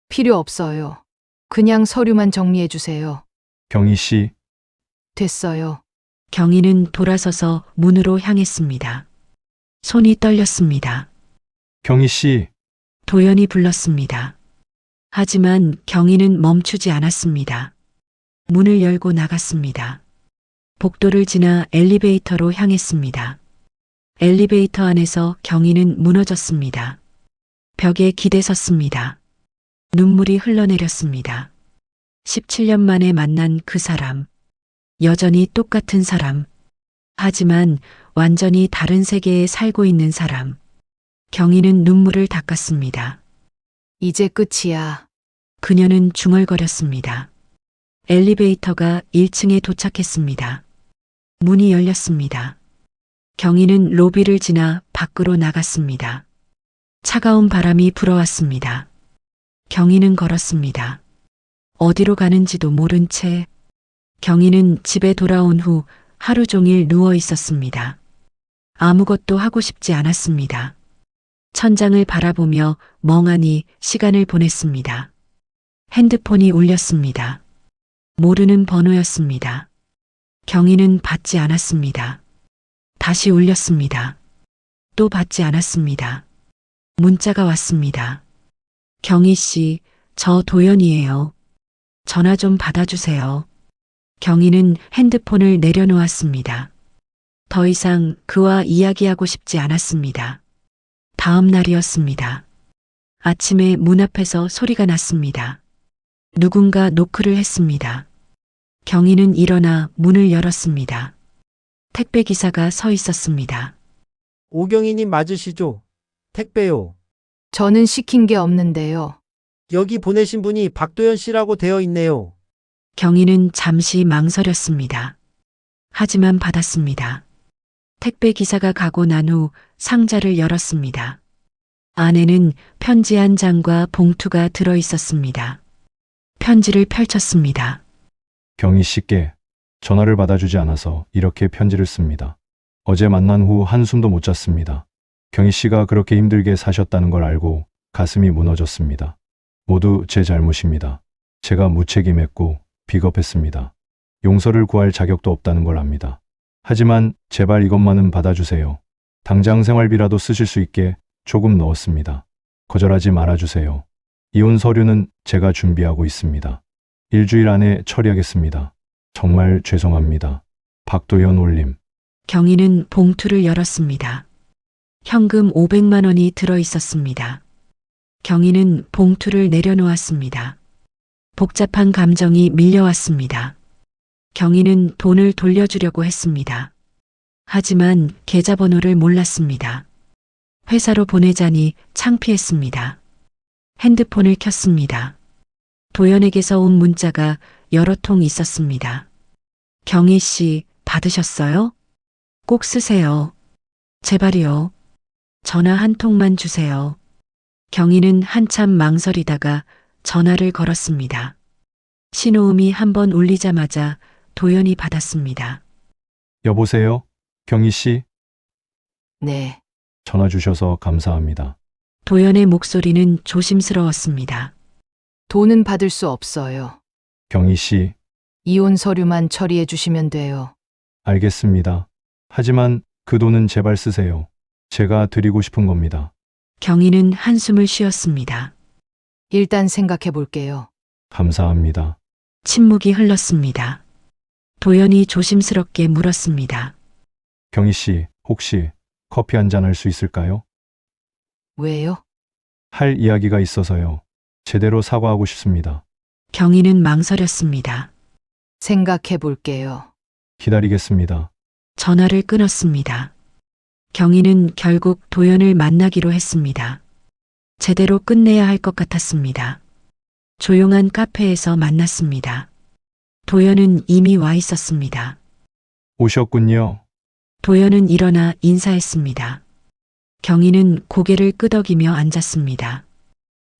필요 없어요. 그냥 서류만 정리해 주세요. 경희 씨, 됐어요. 경희는 돌아서서 문으로 향했습니다. 손이 떨렸습니다. 경희 씨, 도연이 불렀습니다. 하지만 경희는 멈추지 않았습니다. 문을 열고 나갔습니다. 복도를 지나 엘리베이터로 향했습니다. 엘리베이터 안에서 경희는 무너졌습니다. 벽에 기대섰습니다. 눈물이 흘러내렸습니다. 17년 만에 만난 그 사람. 여전히 똑같은 사람. 하지만 완전히 다른 세계에 살고 있는 사람. 경희는 눈물을 닦았습니다. 이제 끝이야. 그녀는 중얼거렸습니다. 엘리베이터가 1층에 도착했습니다. 문이 열렸습니다. 경희는 로비를 지나 밖으로 나갔습니다. 차가운 바람이 불어왔습니다. 경희는 걸었습니다. 어디로 가는지도 모른 채 경희는 집에 돌아온 후 하루 종일 누워 있었습니다. 아무것도 하고 싶지 않았습니다. 천장을 바라보며 멍하니 시간을 보냈습니다. 핸드폰이 울렸습니다. 모르는 번호였습니다. 경희는 받지 않았습니다. 다시 울렸습니다. 또 받지 않았습니다. 문자가 왔습니다. 경희 씨, 저 도연이에요. 전화 좀 받아주세요. 경희는 핸드폰을 내려놓았습니다. 더 이상 그와 이야기하고 싶지 않았습니다. 다음 날이었습니다. 아침에 문 앞에서 소리가 났습니다. 누군가 노크를 했습니다. 경희는 일어나 문을 열었습니다. 택배 기사가 서 있었습니다. 오경희님 맞으시죠? 택배요. 저는 시킨 게 없는데요. 여기 보내신 분이 박도연 씨라고 되어 있네요. 경희는 잠시 망설였습니다. 하지만 받았습니다. 택배 기사가 가고 난 후 상자를 열었습니다. 안에는 편지 한 장과 봉투가 들어 있었습니다. 편지를 펼쳤습니다. 경희 씨께 전화를 받아주지 않아서 이렇게 편지를 씁니다. 어제 만난 후 한숨도 못 잤습니다. 경희 씨가 그렇게 힘들게 사셨다는 걸 알고 가슴이 무너졌습니다. 모두 제 잘못입니다. 제가 무책임했고 비겁했습니다. 용서를 구할 자격도 없다는 걸 압니다. 하지만 제발 이것만은 받아주세요. 당장 생활비라도 쓰실 수 있게 조금 넣었습니다. 거절하지 말아주세요. 이혼 서류는 제가 준비하고 있습니다. 일주일 안에 처리하겠습니다. 정말 죄송합니다. 박도연 올림. 경희는 봉투를 열었습니다. 현금 500만 원이 들어 있었습니다. 경희는 봉투를 내려놓았습니다. 복잡한 감정이 밀려왔습니다. 경희는 돈을 돌려주려고 했습니다. 하지만 계좌번호를 몰랐습니다. 회사로 보내자니 창피했습니다. 핸드폰을 켰습니다. 도연에게서 온 문자가 여러 통 있었습니다. 경희 씨, 받으셨어요? 꼭 쓰세요. 제발이요. 전화 한 통만 주세요. 경희는 한참 망설이다가 전화를 걸었습니다. 신호음이 한번 울리자마자 도연이 받았습니다. 여보세요? 경희 씨? 네. 전화 주셔서 감사합니다. 도연의 목소리는 조심스러웠습니다. 돈은 받을 수 없어요. 경희 씨, 이혼 서류만 처리해 주시면 돼요. 알겠습니다. 하지만 그 돈은 제발 쓰세요. 제가 드리고 싶은 겁니다. 경희는 한숨을 쉬었습니다. 일단 생각해 볼게요. 감사합니다. 침묵이 흘렀습니다. 도연이 조심스럽게 물었습니다. 경희 씨, 혹시 커피 한 잔 할 수 있을까요? 왜요? 할 이야기가 있어서요. 제대로 사과하고 싶습니다. 경희는 망설였습니다. 생각해 볼게요. 기다리겠습니다. 전화를 끊었습니다. 경희는 결국 도연을 만나기로 했습니다. 제대로 끝내야 할 것 같았습니다. 조용한 카페에서 만났습니다. 도연은 이미 와 있었습니다. 오셨군요. 도연은 일어나 인사했습니다. 경희는 고개를 끄덕이며 앉았습니다.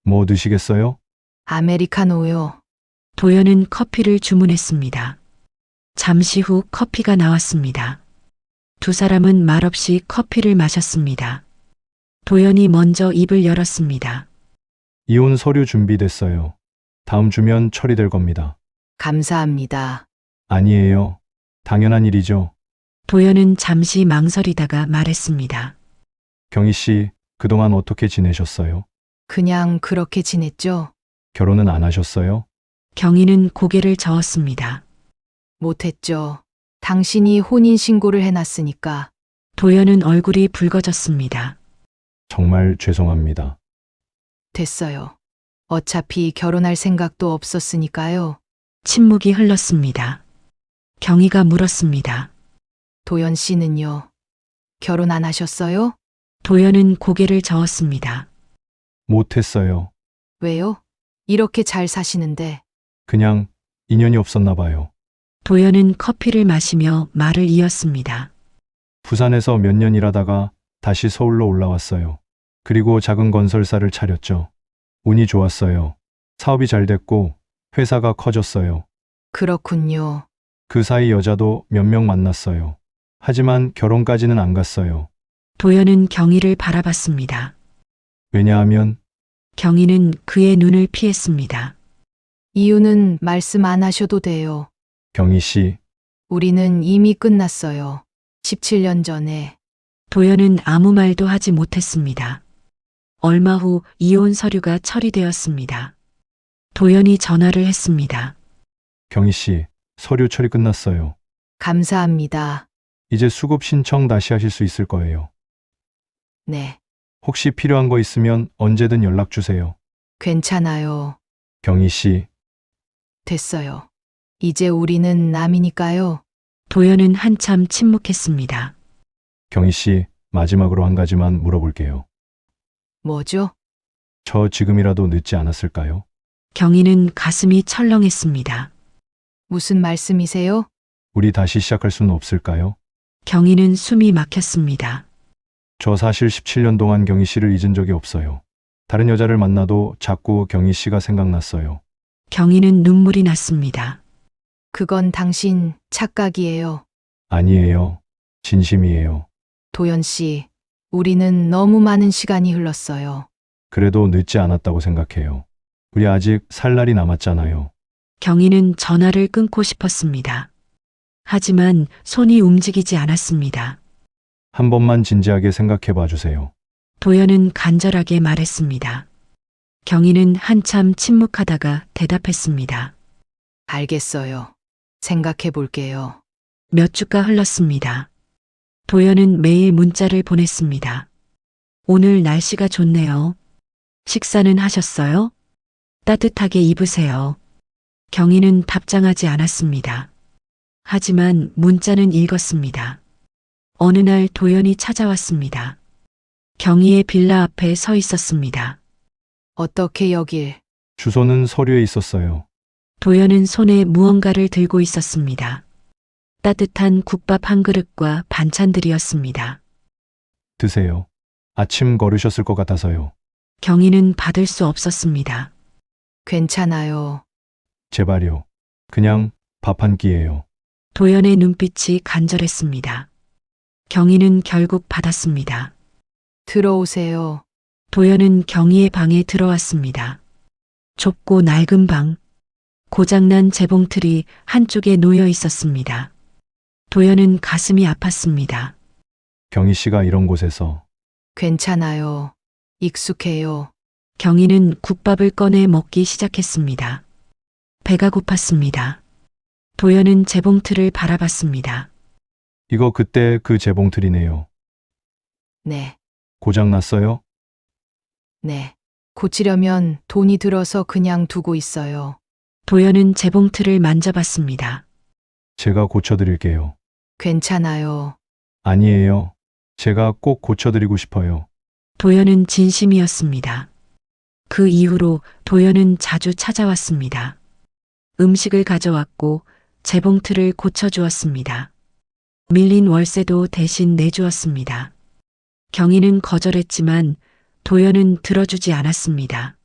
뭐 드시겠어요? 아메리카노요. 도연은 커피를 주문했습니다. 잠시 후 커피가 나왔습니다. 두 사람은 말없이 커피를 마셨습니다. 도연이 먼저 입을 열었습니다. 이혼 서류 준비됐어요. 다음 주면 처리될 겁니다. 감사합니다. 아니에요. 당연한 일이죠. 도연은 잠시 망설이다가 말했습니다. 경희 씨, 그동안 어떻게 지내셨어요? 그냥 그렇게 지냈죠? 결혼은 안 하셨어요? 경희는 고개를 저었습니다. 못했죠. 당신이 혼인신고를 해놨으니까. 도연은 얼굴이 붉어졌습니다. 정말 죄송합니다. 됐어요. 어차피 결혼할 생각도 없었으니까요. 침묵이 흘렀습니다. 경희가 물었습니다. 도연 씨는요? 결혼 안 하셨어요? 도연은 고개를 저었습니다. 못했어요. 왜요? 이렇게 잘 사시는데. 그냥 인연이 없었나 봐요. 도연은 커피를 마시며 말을 이었습니다. 부산에서 몇 년 일하다가 다시 서울로 올라왔어요. 그리고 작은 건설사를 차렸죠. 운이 좋았어요. 사업이 잘 됐고 회사가 커졌어요. 그렇군요. 그 사이 여자도 몇 명 만났어요. 하지만 결혼까지는 안 갔어요. 도연은 경희를 바라봤습니다. 왜냐하면 경희는 그의 눈을 피했습니다. 이유는 말씀 안 하셔도 돼요. 경희 씨, 우리는 이미 끝났어요. 17년 전에. 도연은 아무 말도 하지 못했습니다. 얼마 후 이혼 서류가 처리되었습니다. 도연이 전화를 했습니다. 경희 씨, 서류 처리 끝났어요. 감사합니다. 이제 수급 신청 다시 하실 수 있을 거예요. 네, 혹시 필요한 거 있으면 언제든 연락 주세요. 괜찮아요. 경희 씨, 됐어요. 이제 우리는 남이니까요. 도연은 한참 침묵했습니다. 경희 씨, 마지막으로 한 가지만 물어볼게요. 뭐죠? 저 지금이라도 늦지 않았을까요? 경희는 가슴이 철렁했습니다. 무슨 말씀이세요? 우리 다시 시작할 수는 없을까요? 경희는 숨이 막혔습니다. 저 사실 17년 동안 경희 씨를 잊은 적이 없어요. 다른 여자를 만나도 자꾸 경희 씨가 생각났어요. 경희는 눈물이 났습니다. 그건 당신 착각이에요. 아니에요. 진심이에요. 도연 씨, 우리는 너무 많은 시간이 흘렀어요. 그래도 늦지 않았다고 생각해요. 우리 아직 살 날이 남았잖아요. 경희는 전화를 끊고 싶었습니다. 하지만 손이 움직이지 않았습니다. 한 번만 진지하게 생각해 봐 주세요. 도연은 간절하게 말했습니다. 경희는 한참 침묵하다가 대답했습니다. 알겠어요. 생각해 볼게요. 몇 주가 흘렀습니다. 도연은 매일 문자를 보냈습니다. 오늘 날씨가 좋네요. 식사는 하셨어요? 따뜻하게 입으세요. 경희는 답장하지 않았습니다. 하지만 문자는 읽었습니다. 어느 날 도연이 찾아왔습니다. 경희의 빌라 앞에 서 있었습니다. 어떻게 여길? 주소는 서류에 있었어요. 도연은 손에 무언가를 들고 있었습니다. 따뜻한 국밥 한 그릇과 반찬들이었습니다. 드세요. 아침 걸으셨을 것 같아서요. 경희는 받을 수 없었습니다. 괜찮아요. 제발요. 그냥 밥 한 끼예요. 도연의 눈빛이 간절했습니다. 경희는 결국 받았습니다. 들어오세요. 도연은 경희의 방에 들어왔습니다. 좁고 낡은 방. 고장난 재봉틀이 한쪽에 놓여 있었습니다. 도연은 가슴이 아팠습니다. 경희 씨가 이런 곳에서 괜찮아요. 익숙해요. 경희는 국밥을 꺼내 먹기 시작했습니다. 배가 고팠습니다. 도연은 재봉틀을 바라봤습니다. 이거 그때 그 재봉틀이네요. 네, 고장 났어요? 네. 고치려면 돈이 들어서 그냥 두고 있어요. 도연은 재봉틀을 만져봤습니다. 제가 고쳐드릴게요. 괜찮아요. 아니에요. 제가 꼭 고쳐드리고 싶어요. 도연은 진심이었습니다. 그 이후로 도연은 자주 찾아왔습니다. 음식을 가져왔고 재봉틀을 고쳐주었습니다. 밀린 월세도 대신 내주었습니다. 경희는 거절했지만 도연은 들어주지 않았습니다.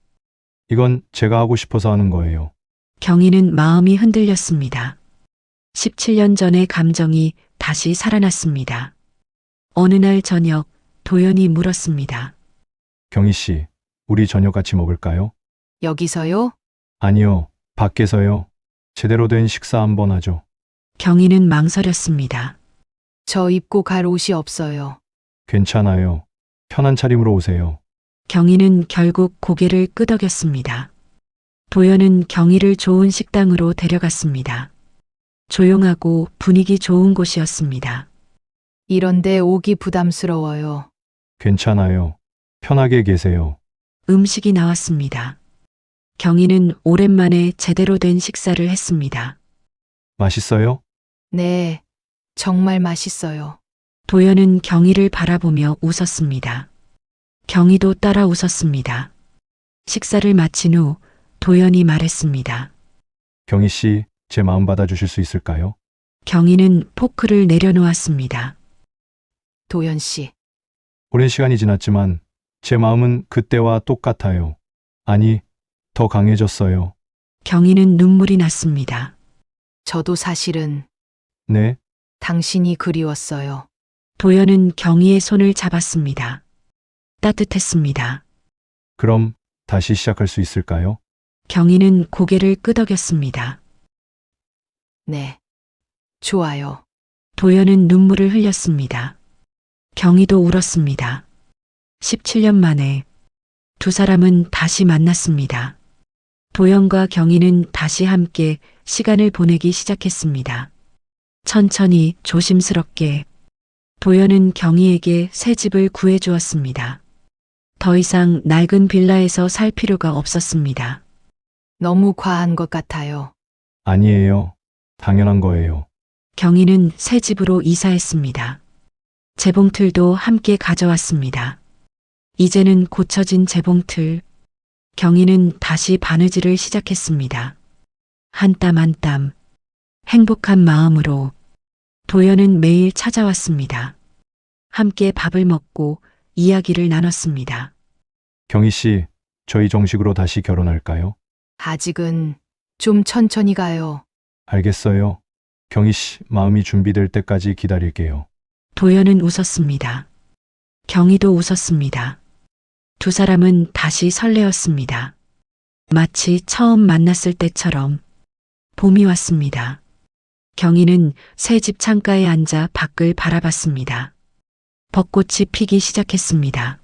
이건 제가 하고 싶어서 하는 거예요. 경희는 마음이 흔들렸습니다. 17년 전의 감정이 다시 살아났습니다. 어느 날 저녁 도연이 물었습니다. 경희 씨, 우리 저녁 같이 먹을까요? 여기서요? 아니요, 밖에서요. 제대로 된 식사 한번 하죠. 경희는 망설였습니다. 저 입고 갈 옷이 없어요. 괜찮아요. 편한 차림으로 오세요. 경희는 결국 고개를 끄덕였습니다. 도연은 경희를 좋은 식당으로 데려갔습니다. 조용하고 분위기 좋은 곳이었습니다. 이런데 오기 부담스러워요. 괜찮아요. 편하게 계세요. 음식이 나왔습니다. 경희는 오랜만에 제대로 된 식사를 했습니다. 맛있어요? 네, 정말 맛있어요. 도연은 경희를 바라보며 웃었습니다. 경희도 따라 웃었습니다. 식사를 마친 후 도연이 말했습니다. 경희 씨, 제 마음 받아주실 수 있을까요? 경희는 포크를 내려놓았습니다. 도연 씨, 오랜 시간이 지났지만 제 마음은 그때와 똑같아요. 아니, 더 강해졌어요. 경희는 눈물이 났습니다. 저도 사실은 네, 당신이 그리웠어요. 도연은 경희의 손을 잡았습니다. 따뜻했습니다. 그럼 다시 시작할 수 있을까요? 경희는 고개를 끄덕였습니다. 네, 좋아요. 도연은 눈물을 흘렸습니다. 경희도 울었습니다. 17년 만에 두 사람은 다시 만났습니다. 도연과 경희는 다시 함께 시간을 보내기 시작했습니다. 천천히 조심스럽게 도연은 경희에게 새 집을 구해주었습니다. 더 이상 낡은 빌라에서 살 필요가 없었습니다. 너무 과한 것 같아요. 아니에요. 당연한 거예요. 경희는 새 집으로 이사했습니다. 재봉틀도 함께 가져왔습니다. 이제는 고쳐진 재봉틀. 경희는 다시 바느질을 시작했습니다. 한 땀 한 땀. 행복한 마음으로 도연은 매일 찾아왔습니다. 함께 밥을 먹고 이야기를 나눴습니다. 경희 씨, 저희 정식으로 다시 결혼할까요? 아직은 좀 천천히 가요. 알겠어요. 경희 씨, 마음이 준비될 때까지 기다릴게요. 도연은 웃었습니다. 경희도 웃었습니다. 두 사람은 다시 설레었습니다. 마치 처음 만났을 때처럼 봄이 왔습니다. 경희는 새 집 창가에 앉아 밖을 바라봤습니다. 벚꽃이 피기 시작했습니다.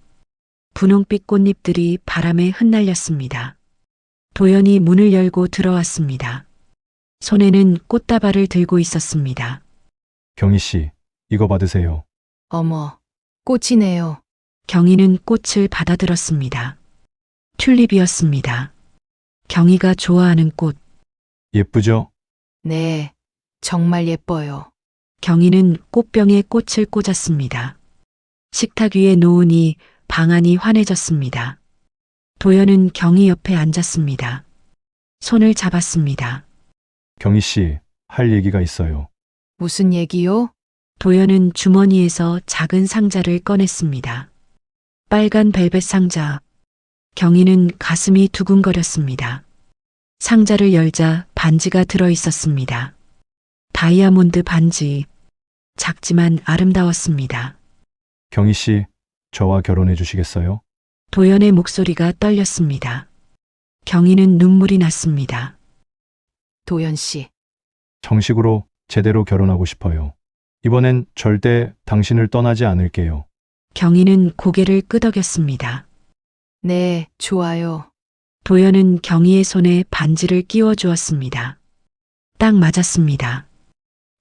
분홍빛 꽃잎들이 바람에 흩날렸습니다. 도연이 문을 열고 들어왔습니다. 손에는 꽃다발을 들고 있었습니다. 경희 씨, 이거 받으세요. 어머, 꽃이네요. 경희는 꽃을 받아들었습니다. 튤립이었습니다. 경희가 좋아하는 꽃. 예쁘죠? 네, 정말 예뻐요. 경희는 꽃병에 꽃을 꽂았습니다. 식탁 위에 놓으니 방 안이 환해졌습니다. 도연은 경희 옆에 앉았습니다. 손을 잡았습니다. 경희 씨, 할 얘기가 있어요. 무슨 얘기요? 도연은 주머니에서 작은 상자를 꺼냈습니다. 빨간 벨벳 상자. 경희는 가슴이 두근거렸습니다. 상자를 열자 반지가 들어 있었습니다. 다이아몬드 반지. 작지만 아름다웠습니다. 경희 씨, 저와 결혼해 주시겠어요? 도연의 목소리가 떨렸습니다. 경희는 눈물이 났습니다. 도연 씨, 정식으로 제대로 결혼하고 싶어요. 이번엔 절대 당신을 떠나지 않을게요. 경희는 고개를 끄덕였습니다. 네, 좋아요. 도연은 경희의 손에 반지를 끼워 주었습니다. 딱 맞았습니다.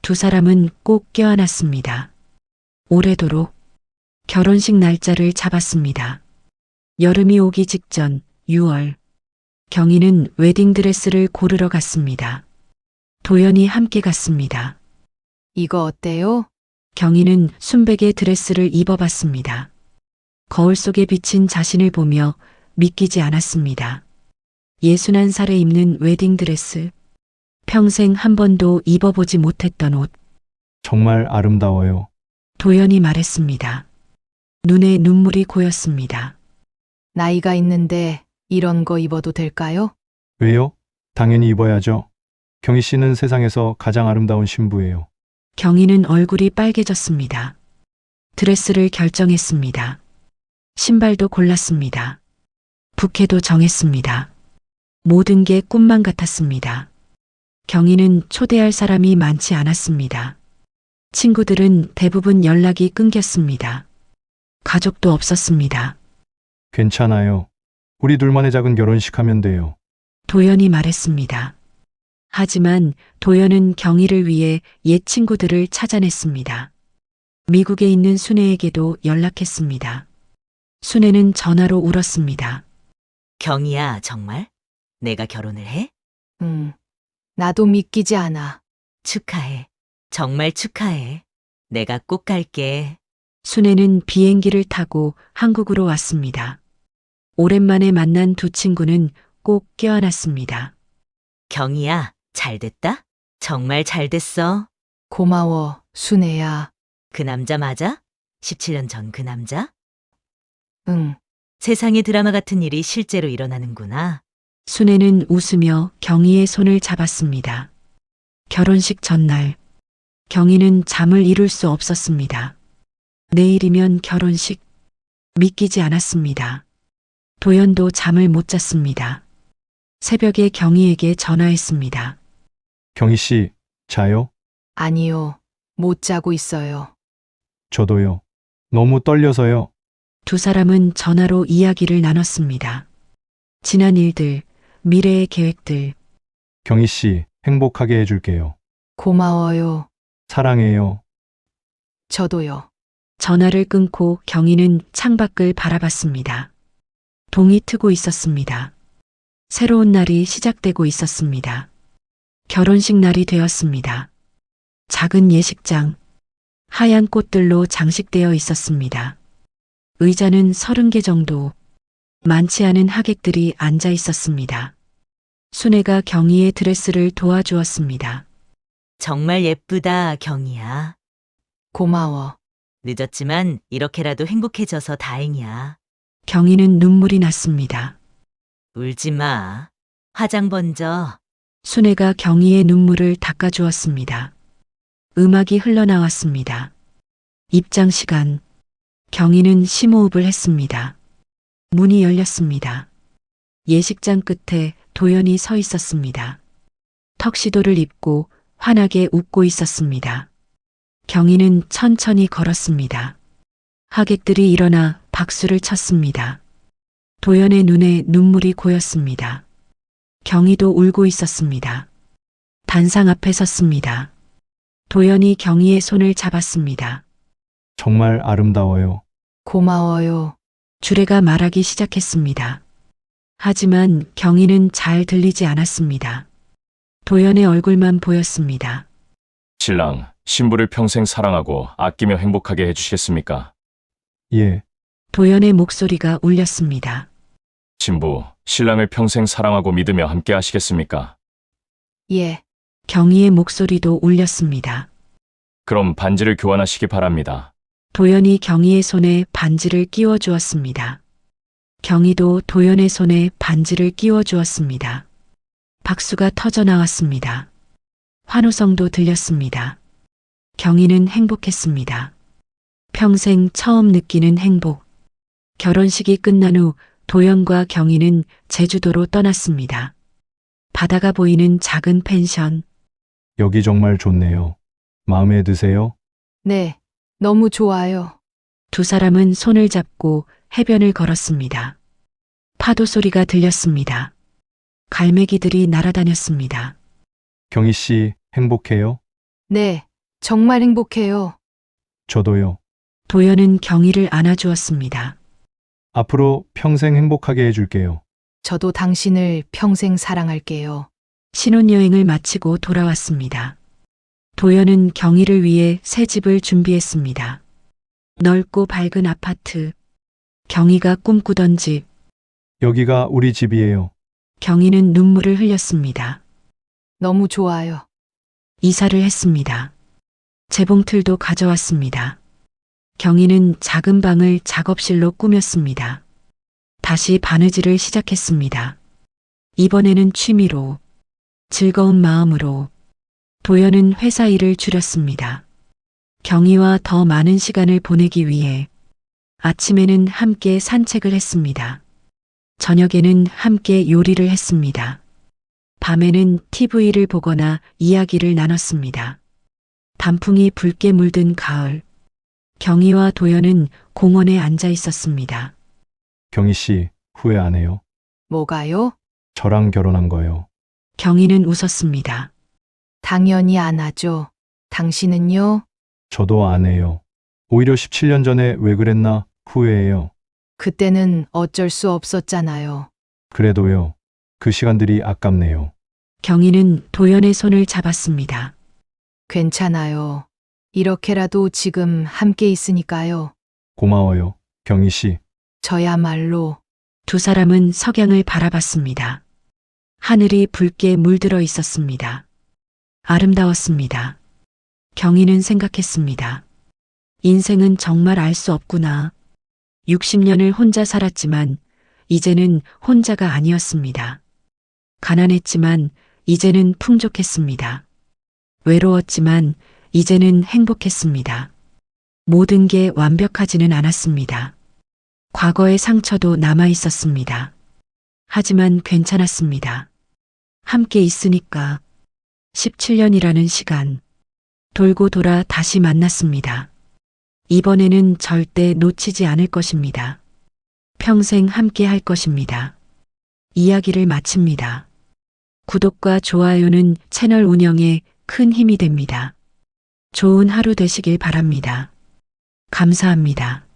두 사람은 꼭 껴안았습니다. 오래도록 결혼식 날짜를 잡았습니다. 여름이 오기 직전 6월. 경희는 웨딩드레스를 고르러 갔습니다. 도연이 함께 갔습니다. 이거 어때요? 경희는 순백의 드레스를 입어봤습니다. 거울 속에 비친 자신을 보며 믿기지 않았습니다. 61살에 입는 웨딩드레스. 평생 한 번도 입어보지 못했던 옷. 정말 아름다워요. 도연이 말했습니다. 눈에 눈물이 고였습니다. 나이가 있는데 이런 거 입어도 될까요? 왜요? 당연히 입어야죠. 경희 씨는 세상에서 가장 아름다운 신부예요. 경희는 얼굴이 빨개졌습니다. 드레스를 결정했습니다. 신발도 골랐습니다. 부케도 정했습니다. 모든 게 꿈만 같았습니다. 경희는 초대할 사람이 많지 않았습니다. 친구들은 대부분 연락이 끊겼습니다. 가족도 없었습니다. 괜찮아요. 우리 둘만의 작은 결혼식 하면 돼요. 도연이 말했습니다. 하지만 도연은 경희를 위해 옛 친구들을 찾아냈습니다. 미국에 있는 순애에게도 연락했습니다. 순애는 전화로 울었습니다. 경희야, 정말? 내가 결혼을 해? 나도 믿기지 않아. 축하해. 정말 축하해. 내가 꼭 갈게. 순애는 비행기를 타고 한국으로 왔습니다. 오랜만에 만난 두 친구는 꼭 껴안았습니다. 경희야, 잘 됐다? 정말 잘 됐어. 고마워, 순애야. 그 남자 맞아? 17년 전 그 남자? 응. 세상에 드라마 같은 일이 실제로 일어나는구나. 순애는 웃으며 경희의 손을 잡았습니다. 결혼식 전날, 경희는 잠을 이룰 수 없었습니다. 내일이면 결혼식. 믿기지 않았습니다. 도연도 잠을 못 잤습니다. 새벽에 경희에게 전화했습니다. 경희 씨, 자요? 아니요, 못 자고 있어요. 저도요. 너무 떨려서요. 두 사람은 전화로 이야기를 나눴습니다. 지난 일들, 미래의 계획들. 경희 씨, 행복하게 해줄게요. 고마워요. 사랑해요. 저도요. 전화를 끊고 경희는 창밖을 바라봤습니다. 동이 트고 있었습니다. 새로운 날이 시작되고 있었습니다. 결혼식 날이 되었습니다. 작은 예식장, 하얀 꽃들로 장식되어 있었습니다. 의자는 30개 정도, 많지 않은 하객들이 앉아 있었습니다. 순애가 경희의 드레스를 도와주었습니다. 정말 예쁘다, 경희야. 고마워. 늦었지만 이렇게라도 행복해져서 다행이야. 경희는 눈물이 났습니다. 울지 마. 화장 먼저. 순애가 경희의 눈물을 닦아주었습니다. 음악이 흘러나왔습니다. 입장 시간. 경희는 심호흡을 했습니다. 문이 열렸습니다. 예식장 끝에 도연이 서 있었습니다. 턱시도를 입고 환하게 웃고 있었습니다. 경희는 천천히 걸었습니다. 하객들이 일어나 박수를 쳤습니다. 도연의 눈에 눈물이 고였습니다. 경희도 울고 있었습니다. 단상 앞에 섰습니다. 도연이 경희의 손을 잡았습니다. 정말 아름다워요. 고마워요. 주례가 말하기 시작했습니다. 하지만 경희는 잘 들리지 않았습니다. 도연의 얼굴만 보였습니다. 신랑, 신부를 평생 사랑하고 아끼며 행복하게 해주시겠습니까? 예. 도연의 목소리가 울렸습니다. 신부, 신랑을 평생 사랑하고 믿으며 함께 하시겠습니까? 예. 경희의 목소리도 울렸습니다. 그럼 반지를 교환하시기 바랍니다. 도연이 경희의 손에 반지를 끼워 주었습니다. 경희도 도연의 손에 반지를 끼워 주었습니다. 박수가 터져 나왔습니다. 환호성도 들렸습니다. 경희는 행복했습니다. 평생 처음 느끼는 행복. 결혼식이 끝난 후 도연과 경희는 제주도로 떠났습니다. 바다가 보이는 작은 펜션. 여기 정말 좋네요. 마음에 드세요? 네. 너무 좋아요. 두 사람은 손을 잡고 해변을 걸었습니다. 파도 소리가 들렸습니다. 갈매기들이 날아다녔습니다. 경희 씨, 행복해요? 네. 정말 행복해요. 저도요. 도연은 경희를 안아주었습니다. 앞으로 평생 행복하게 해줄게요. 저도 당신을 평생 사랑할게요. 신혼여행을 마치고 돌아왔습니다. 도연은 경희를 위해 새 집을 준비했습니다. 넓고 밝은 아파트. 경희가 꿈꾸던 집. 여기가 우리 집이에요. 경희는 눈물을 흘렸습니다. 너무 좋아요. 이사를 했습니다. 재봉틀도 가져왔습니다. 경희는 작은 방을 작업실로 꾸몄습니다. 다시 바느질을 시작했습니다. 이번에는 취미로, 즐거운 마음으로. 도연은 회사 일을 줄였습니다. 경희와 더 많은 시간을 보내기 위해 아침에는 함께 산책을 했습니다. 저녁에는 함께 요리를 했습니다. 밤에는 TV를 보거나 이야기를 나눴습니다. 단풍이 붉게 물든 가을, 경희와 도연은 공원에 앉아 있었습니다. 경희 씨, 후회 안 해요? 뭐가요? 저랑 결혼한 거요. 경희는 웃었습니다. 당연히 안 하죠. 당신은요? 저도 안 해요. 오히려 17년 전에 왜 그랬나 후회해요. 그때는 어쩔 수 없었잖아요. 그래도요. 그 시간들이 아깝네요. 경희는 도연의 손을 잡았습니다. 괜찮아요. 이렇게라도 지금 함께 있으니까요. 고마워요. 경희 씨. 저야말로. 두 사람은 석양을 바라봤습니다. 하늘이 붉게 물들어 있었습니다. 아름다웠습니다. 경희는 생각했습니다. 인생은 정말 알 수 없구나. 60년을 혼자 살았지만 이제는 혼자가 아니었습니다. 가난했지만 이제는 풍족했습니다. 외로웠지만 이제는 행복했습니다. 모든 게 완벽하지는 않았습니다. 과거의 상처도 남아 있었습니다. 하지만 괜찮았습니다. 함께 있으니까 17년이라는 시간, 돌고 돌아 다시 만났습니다. 이번에는 절대 놓치지 않을 것입니다. 평생 함께 할 것입니다. 이야기를 마칩니다. 구독과 좋아요는 채널 운영에 큰 힘이 됩니다. 좋은 하루 되시길 바랍니다. 감사합니다.